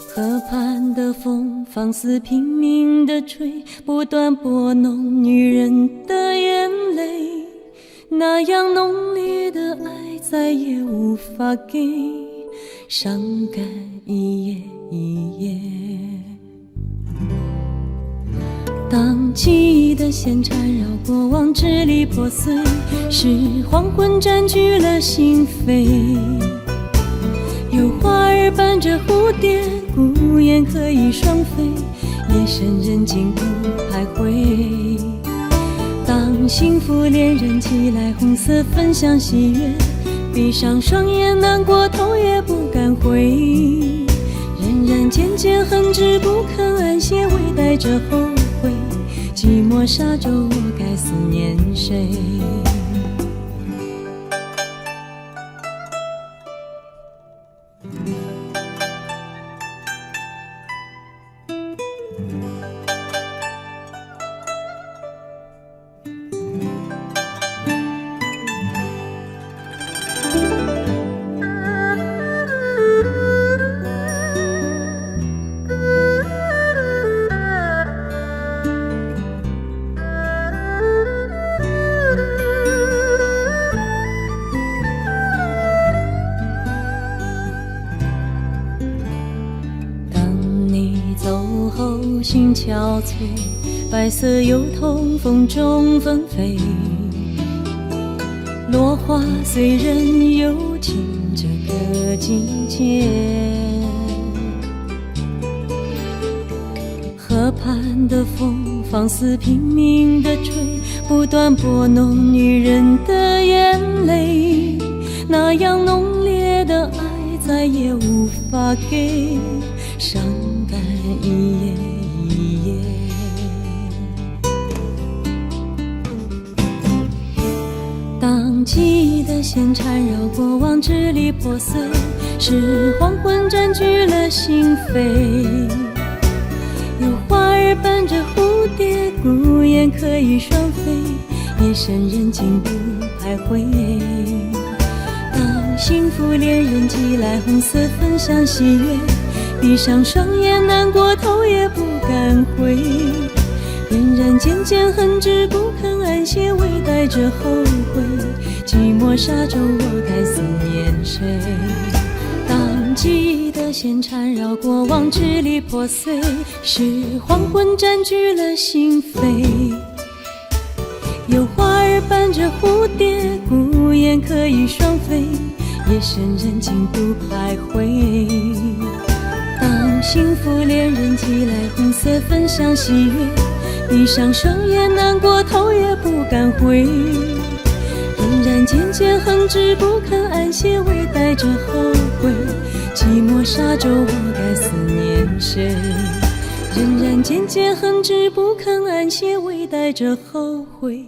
河畔的风放肆拼命地吹，不断拨弄女人的眼泪，那样浓烈的爱再也无法给，伤感一夜一夜。当记忆的线缠绕过往，支离破碎，是黄昏占据了心扉，有花儿伴着蝴蝶，孤雁可以双飞，夜深人静不徘徊。当幸福恋人寄来红色分享喜悦，闭上双眼难过头也不敢回，仍然渐渐恒志不肯安歇，微带着后悔，寂寞沙洲我该思念谁？心憔悴，白色油桐风中纷飞，落花随人游进这个季节。河畔的风放肆拼命地吹，不断拨弄女人的眼泪，那样浓烈的爱再也无法给，伤感一夜一夜。当记忆的线缠绕过往，支离破碎，是黄昏占据了心扉，有花儿伴着蝴蝶，孤雁可以双飞，夜深人静不徘徊。当幸福恋人寄来红色分享喜悦，闭上双眼难过头也不敢回，仍然渐渐恒志不肯安歇，微带着后悔，寂寞沙洲我该思念谁？当记忆的线缠绕过往，支离破碎，是黄昏占据了心扉，有花儿伴着蝴蝶，孤雁可以双飞，夜深人静不徘徊。当幸福恋人寄来红色分享喜悦，闭上双眼难过头也不敢回，仍然渐渐恒志不肯安歇，微带着后悔，寂寞沙洲我该思念谁？仍然渐渐恒志不肯安歇，微带着后悔，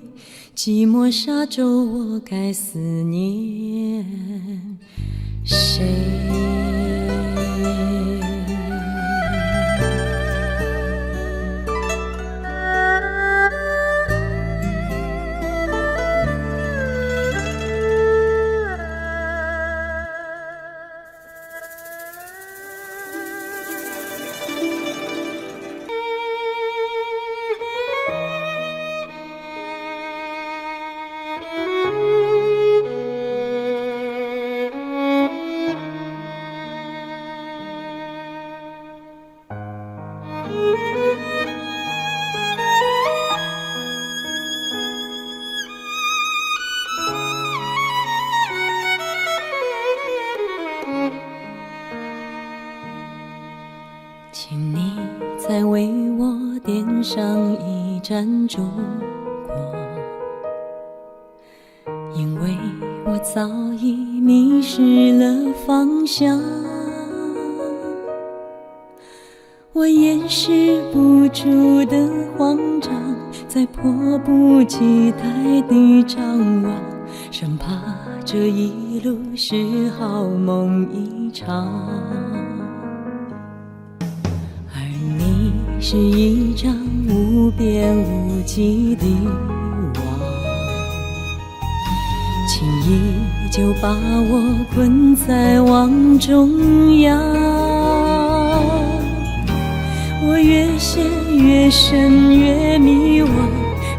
寂寞沙洲我该思念谁？请你再为我点上一盏烛光，因为我早已迷失了方向，我掩饰不住的慌张，在迫不及待地张望，生怕这一路是好梦一场。是一张无边无际的网，轻易就把我困在网中央。我越陷越深越迷惘，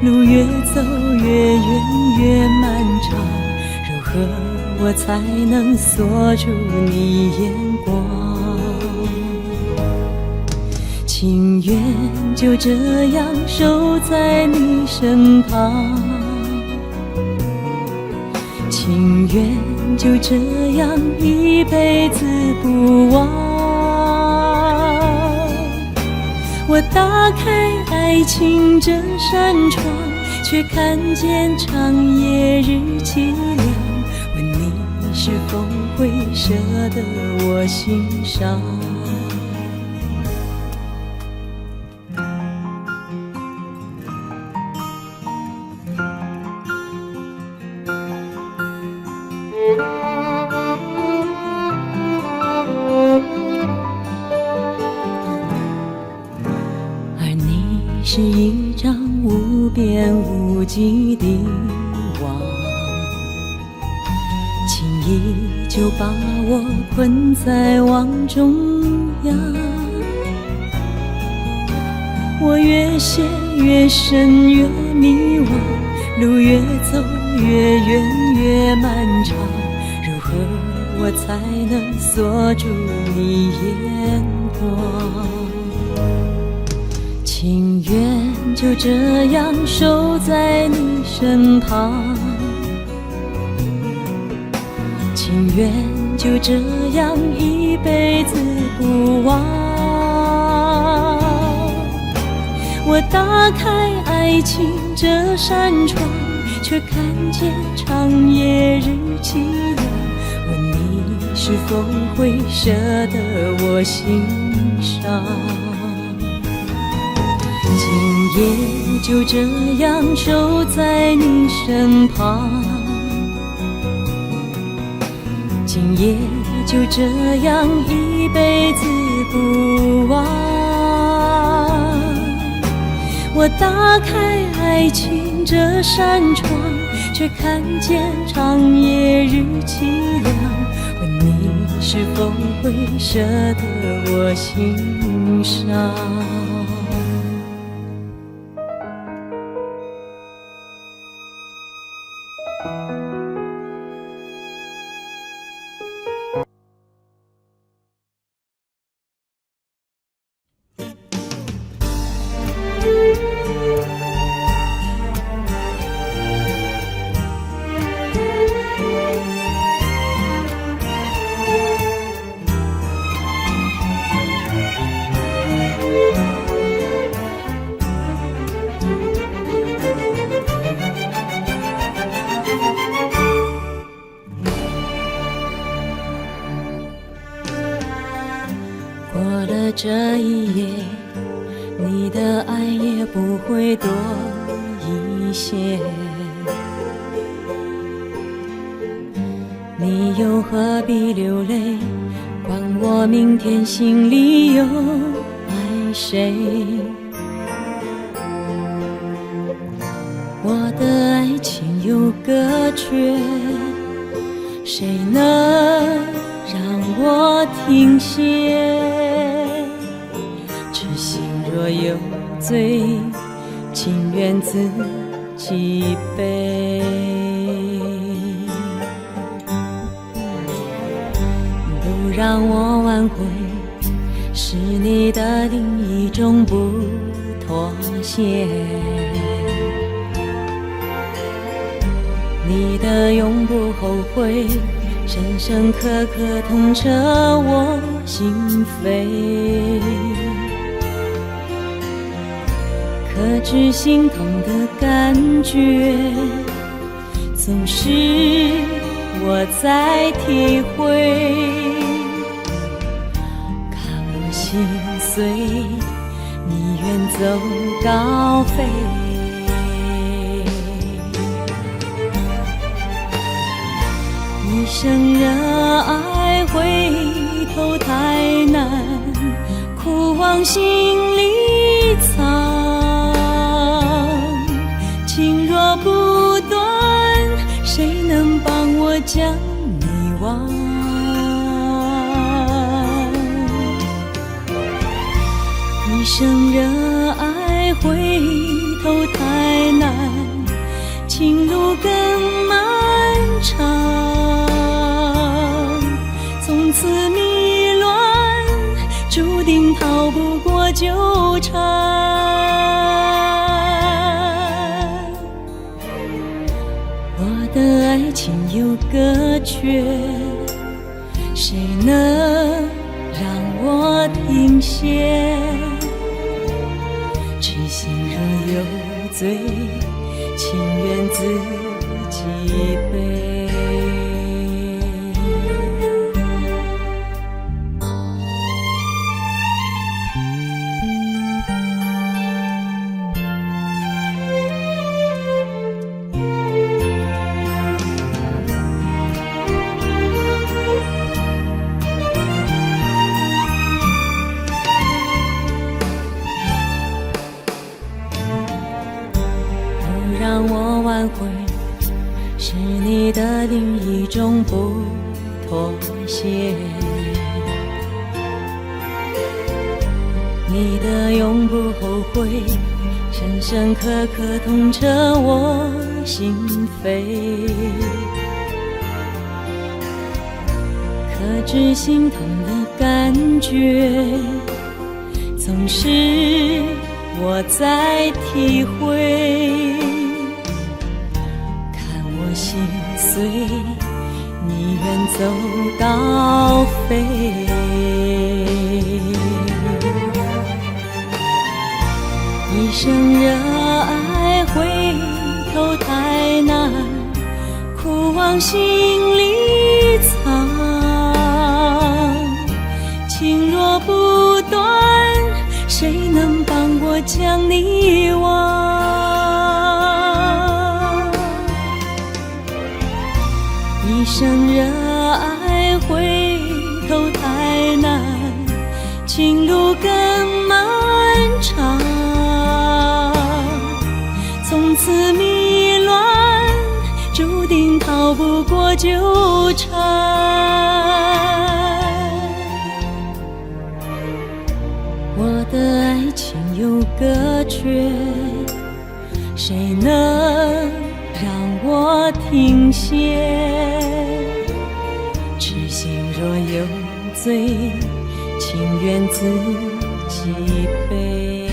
路越走越远越漫长，如何我才能锁住你眼光？情愿就这样守在你身旁，情愿就这样一辈子不忘。我打开爱情这扇窗，却看见长夜日凄凉，问你是否会舍得我心伤？而你是一张无边无际的网，轻易就把我困在网中央。我越陷越深越迷惘，路越走越远越漫长，如何我才能锁住你眼光？情愿就这样守在你身旁，情愿就这样一辈子不忘。我打开爱情这扇窗，却看见长夜日凄凉，问你是否会舍得我心伤？今夜就这样守在你身旁，今夜就这样一辈子不忘。我打开爱情这扇窗，却看见长夜日凄凉，问你是否会舍得我心伤？过了这一夜，你的爱也不会多一些，你又何必流泪？管我明天心里有爱谁？我的爱情有隔绝，谁能让我停歇？痴心若有罪，情愿自己背。不让我挽回，是你的另一种不妥协。你的永不后悔，深深刻刻痛彻我心扉。可知心痛的感觉，总是我在体会。看我心碎，你远走高飞。一生热爱，回头太难，苦往心里一生热爱回头太难，情路更漫长。从此迷乱，注定逃不过纠缠。我的爱情有个缺，谁能让我停歇？痴心若有罪，情愿自己背。让我挽回，是你的另一种不妥协。你的永不后悔，深深刻刻痛彻我心扉。可知心痛的感觉，总是我在体会。心碎，你远走高飞。一生热爱回头太难，苦往心里藏。情若不断，谁能帮我将你忘？一生热爱回头太难，情路更漫长。从此迷乱，注定逃不过纠缠。我的爱情有个缺，谁能让我停歇？痴心若有罪，情愿自己背。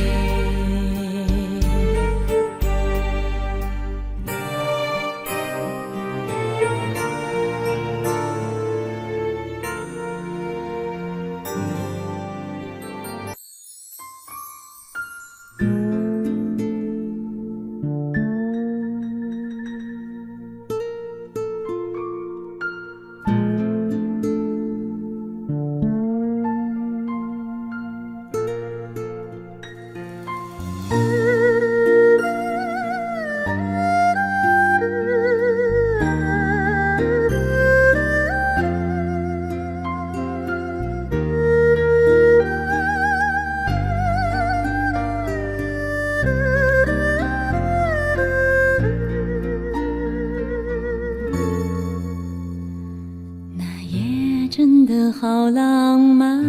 真的好浪漫，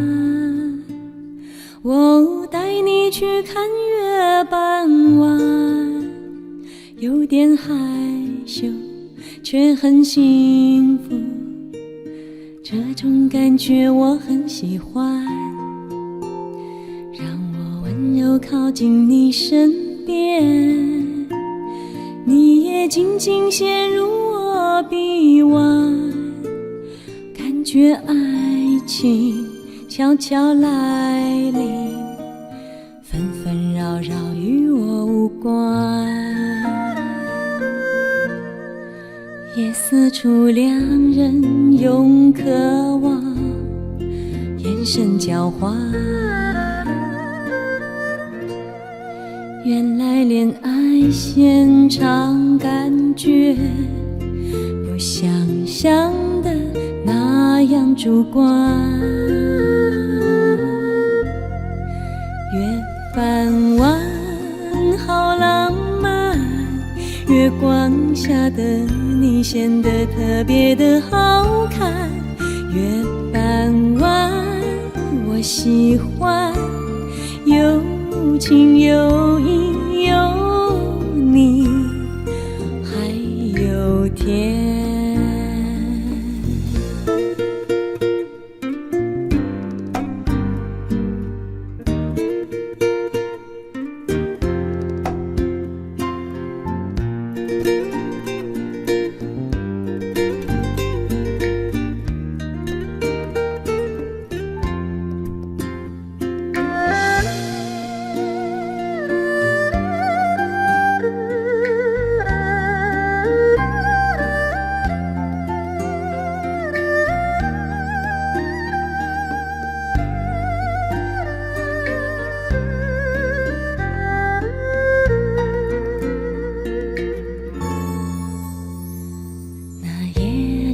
我带你去看月半弯，有点害羞，却很幸福，这种感觉我很喜欢。让我温柔靠近你身边，你也静静陷入我臂弯，感觉爱情悄悄来临，纷纷扰扰与我无关，也似出两人永渴望，眼神交换。原来恋爱现场感觉不像想的那样主观。月半弯好浪漫，月光下的你显得特别的好看。月半弯我喜欢有情有义有你，还有天。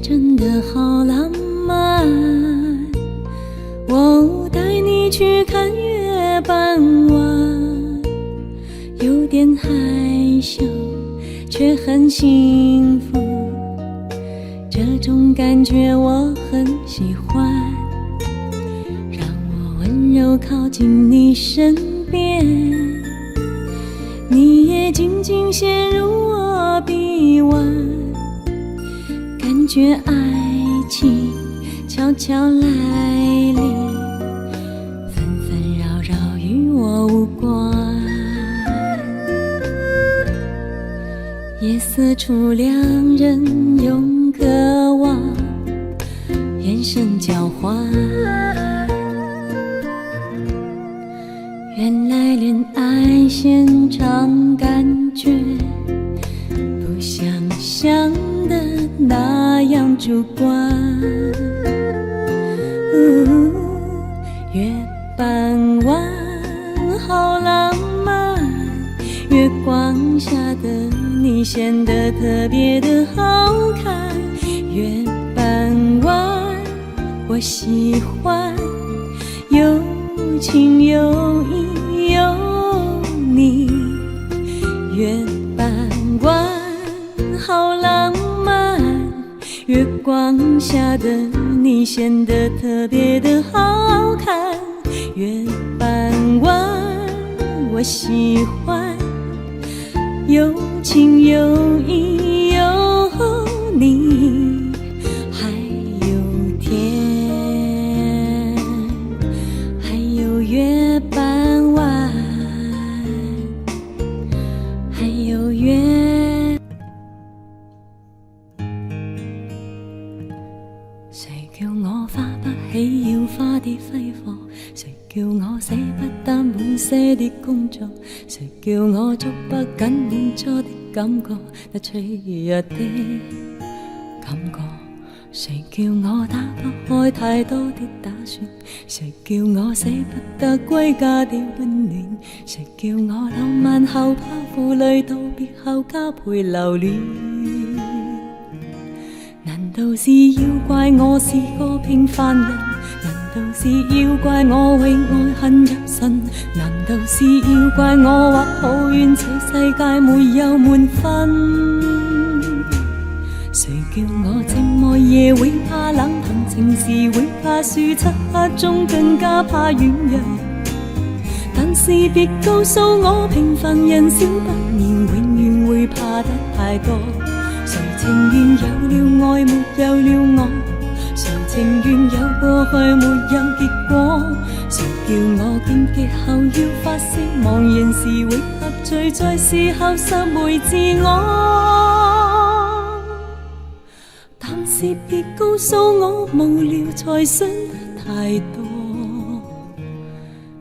真的好浪漫，我带你去看月半弯，有点害羞，却很幸福，这种感觉我很喜欢，让我温柔靠近你身边，你也静静陷入我臂弯，感觉爱情悄悄来临，纷纷扰扰与我无关。夜色处两人用渴望，眼神交换。原来恋爱现场感觉不像想的那样主观。月半弯好浪漫，月光下的你显得特别的好看。月半弯我喜欢，有情有义有你。月半弯好浪漫，月光下的你显得特别的好看。月半弯我喜欢，有情有义有你，还有天，还有月半弯，还有月。谁叫我花不起要花的揮霍？誰叫我捨不得滿些的工作？誰叫我捉不緊滿足的感覺，那脆弱的感覺？誰叫我打不開太多的打算？誰叫我捨不得歸家的溫暖？誰叫我浪漫後怕負累道別後加倍留戀？難道是要怪我是個平凡人？難道是要怪我為愛恨入神？難道是要怪我或抱怨這世界沒有滿分？誰叫我寂寞夜會怕冷，談情時會怕輸，漆黑中更加怕軟弱？但是別告訴我平凡人少不免永遠會怕得太多。誰情願有了愛沒有了我？誰情願有過去沒有結果？誰叫我倦極後要發聲，茫然時會喝醉，在事後拾回自我？但是別告訴我無聊才想得太多，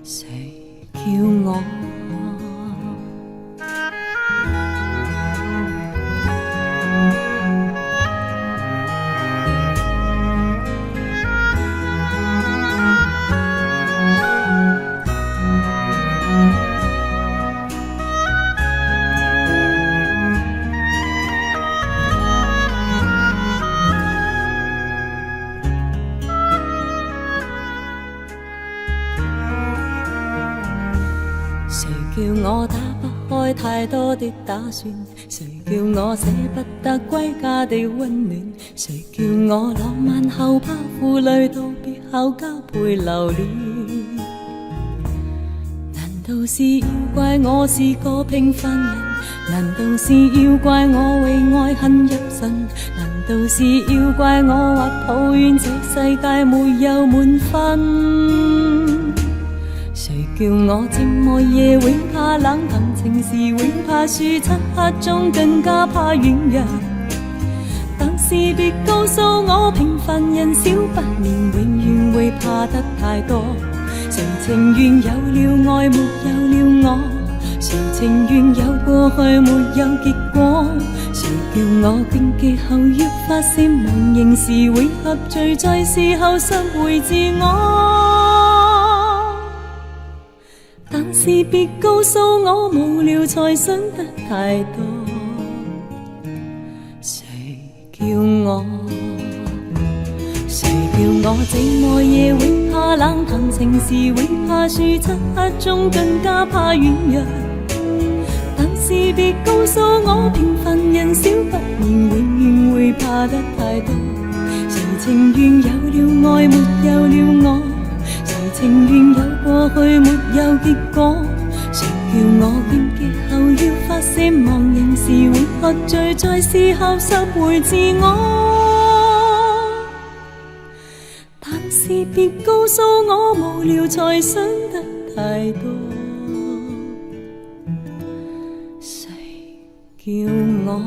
誰叫我？誰叫我打不開太多的打算？誰叫我捨不得歸家的溫暖？誰叫我浪漫後怕負累道別後加倍留戀？難道是要怪我是個平凡人？難道是要怪我為愛恨入神？難道是要怪我或抱怨這世界沒有滿分？誰叫我寂寞夜永怕冷，談情時永怕輸，漆黑中更加怕軟弱。但是別告訴我平凡人少不免永遠會怕得太多。誰情願有了愛沒有了我？誰情願有過去沒有結果？誰叫我倦極後要發泄忘形時會喝醉，在事後拾回自我？但是別告訴我無聊才想得太多。誰叫我寂寞夜永怕冷，談情時永怕輸，漆黑中更加怕軟弱。但是別告訴我平凡人少不免永遠會怕得太多。誰情願有了愛沒有了我？誰情願有過去沒有結果？誰叫我倦極後要發泄忘形時會喝醉，在事後拾回自我？但是別告訴我無聊才想得太多。誰叫我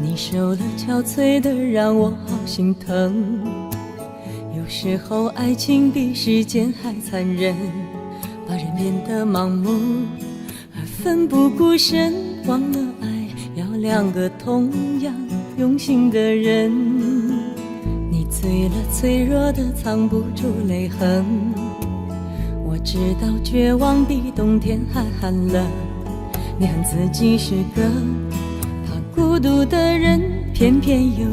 你受了憔悴的让我好心疼，有时候爱情比时间还残忍，把人变得盲目而奋不顾身，忘了爱要两个同样用心的人。你醉了，脆弱的藏不住泪痕，我知道绝望比冬天还寒冷，你恨自己是个孤独的人，偏偏又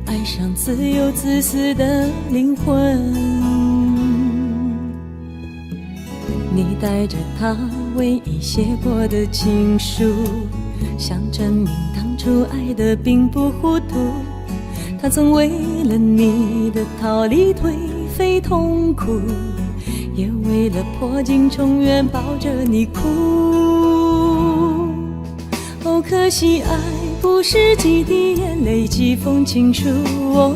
爱上自由自私的灵魂。你带着他唯一写过的情书，想证明当初爱的并不糊涂。他曾为了你的逃离颓废痛苦，也为了破镜重圆抱着你哭。哦，可惜爱不是几滴眼泪几封情书，哦，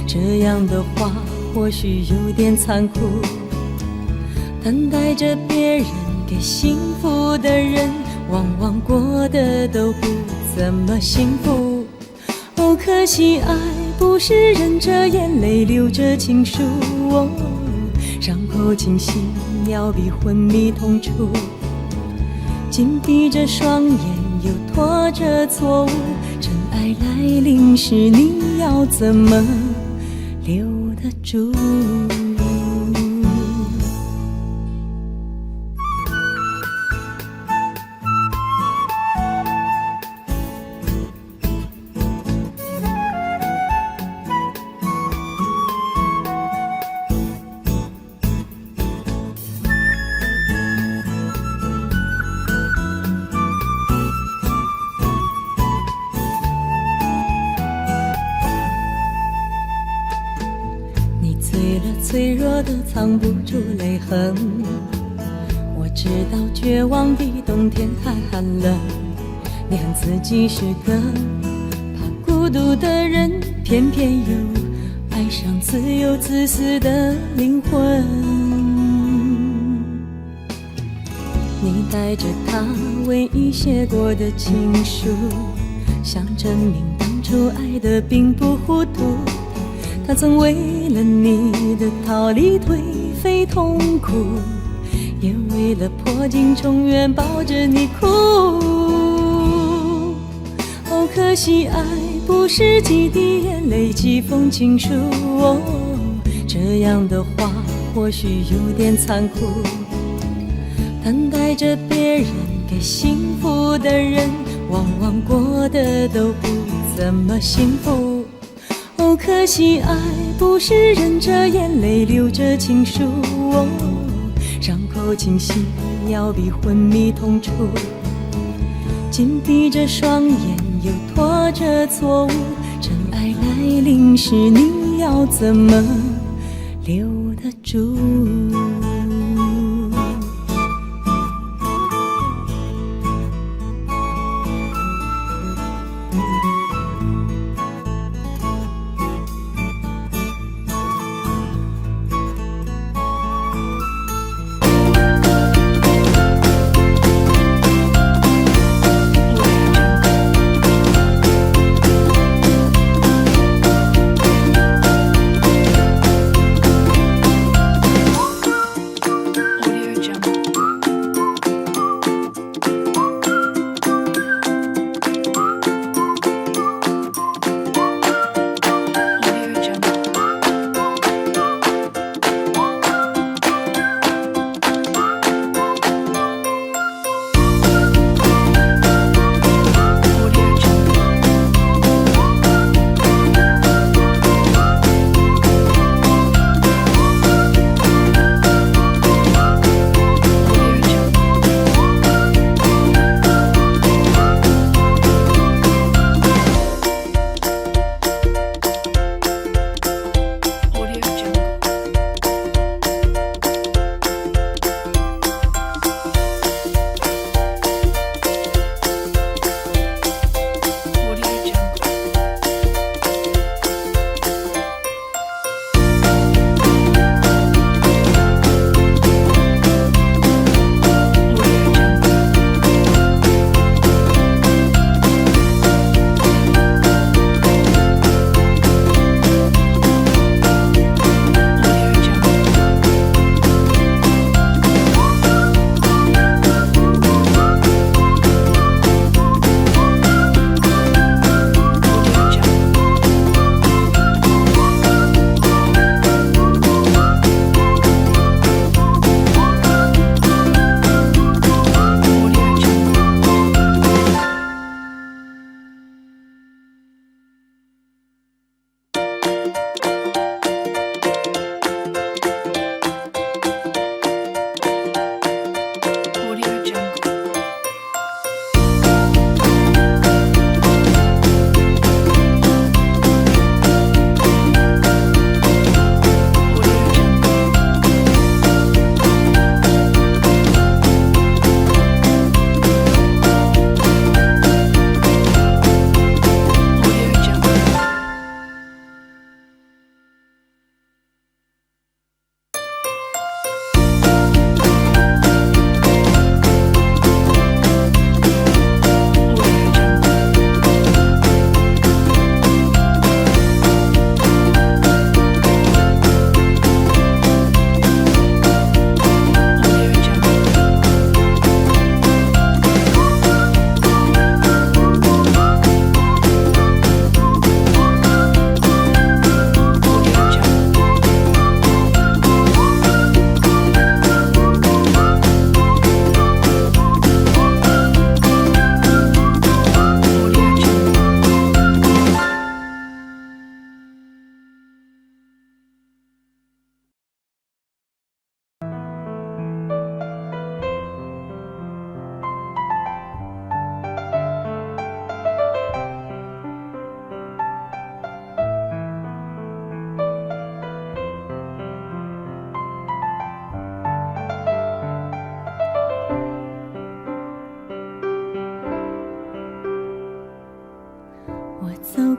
这样的话或许有点残酷。等待着别人给幸福的人，往往过得都不怎么幸福。哦，可惜爱不是忍着眼泪流着情书，哦，伤口清晰要比昏迷痛楚。紧闭着双眼又拖着错误，真爱来临时你要怎么留得住？脆弱的藏不住泪痕，我知道绝望比冬天还寒冷，你恨自己是个怕孤独的人，偏偏又爱上自由自私的灵魂。你带着他唯一写过的情书，想证明当初爱的并不糊涂。他曾为了你的逃离颓废痛苦，也为了破镜重圆抱着你哭。哦，可惜爱不是几滴眼泪几封情书，哦，这样的话或许有点残酷，等待着别人给幸福的人，往往过得都不怎么幸福。哦，可惜爱不是忍着眼泪流着情书，哦，伤口清晰要比昏迷痛楚，紧闭着双眼又拖着错误，真爱来临时你要怎么留得住？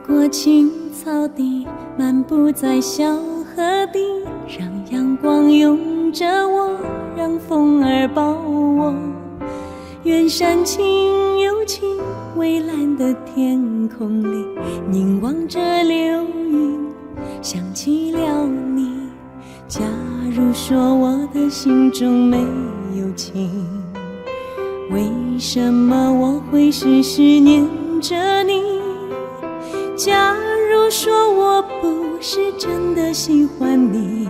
过青草地，漫步在小河底，让阳光拥着我，让风儿抱我。远山青又青，蔚蓝的天空里，凝望着流云，想起了你。假如说我的心中没有情，为什么我会时时念着你？假如说我不是真的喜欢你，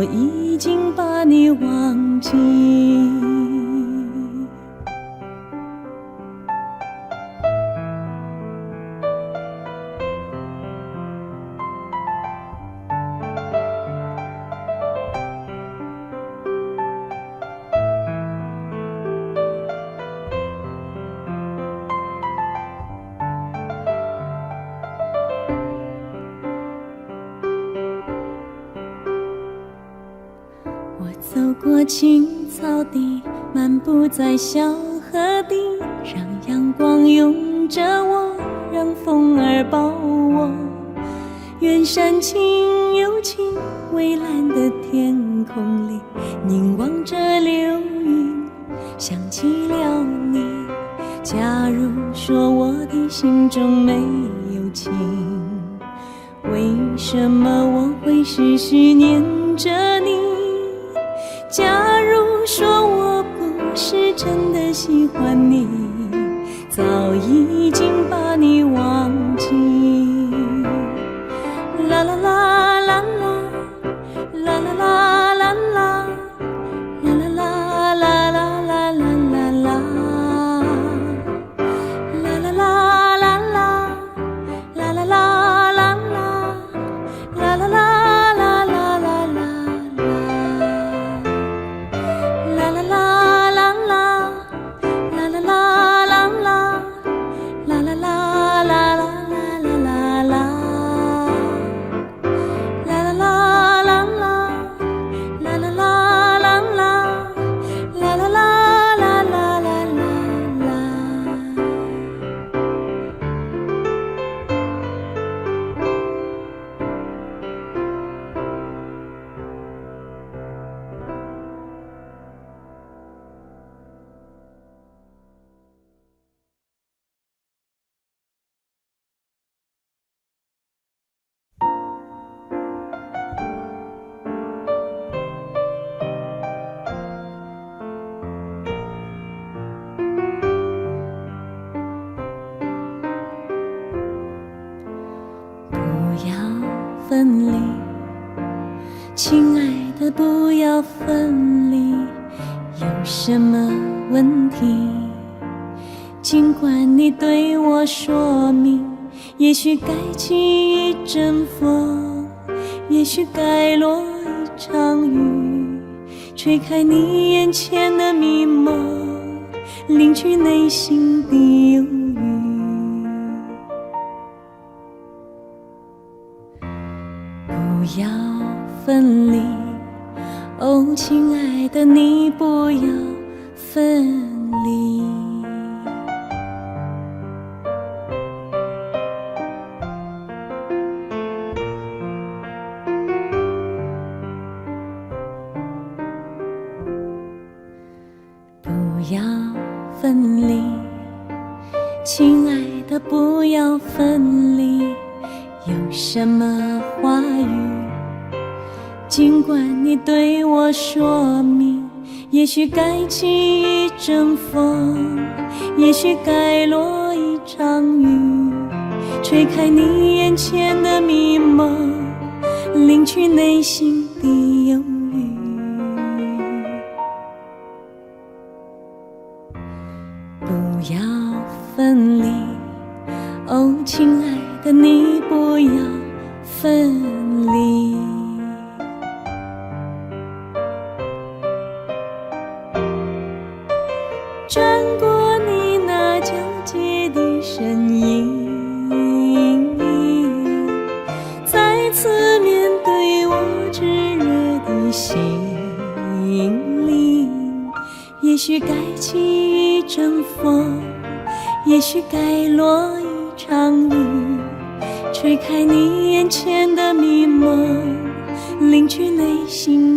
早已经把你忘记。我走过青草地，漫步在小河底，让阳光拥着我，让风儿抱我。远山青又青，蔚蓝的天空里，凝望着流云，想起了你。假如说我的心中没有情，为什么我会时时念着你？假如说我不是真的喜欢你，早已经把你忘记。啦啦啦啦啦，啦啦啦啦啦，啦啦啦啦啦啦啦啦啦，啦啦啦啦啦，啦啦啦啦啦，啦啦啦。分离，亲爱的，不要分离，有什么问题？尽管你对我说明，也许该起一阵风，也许该落一场雨，吹开你眼前的迷蒙，领去内心的忧郁。不要分离，哦，亲爱的，你不要分离。不要分离，亲爱的，不要分离，有什么话语，尽管你对我说明，也许该起一阵风，也许该落一场雨，吹开你眼前的迷蒙，领去内心的忧郁。不要分离，哦，亲爱的，你不要分离。转过你那皎洁的身影，再次面对我炙热的心灵，也许该起一阵风，也许该落一场雨，吹开你眼前的迷蒙，领去内心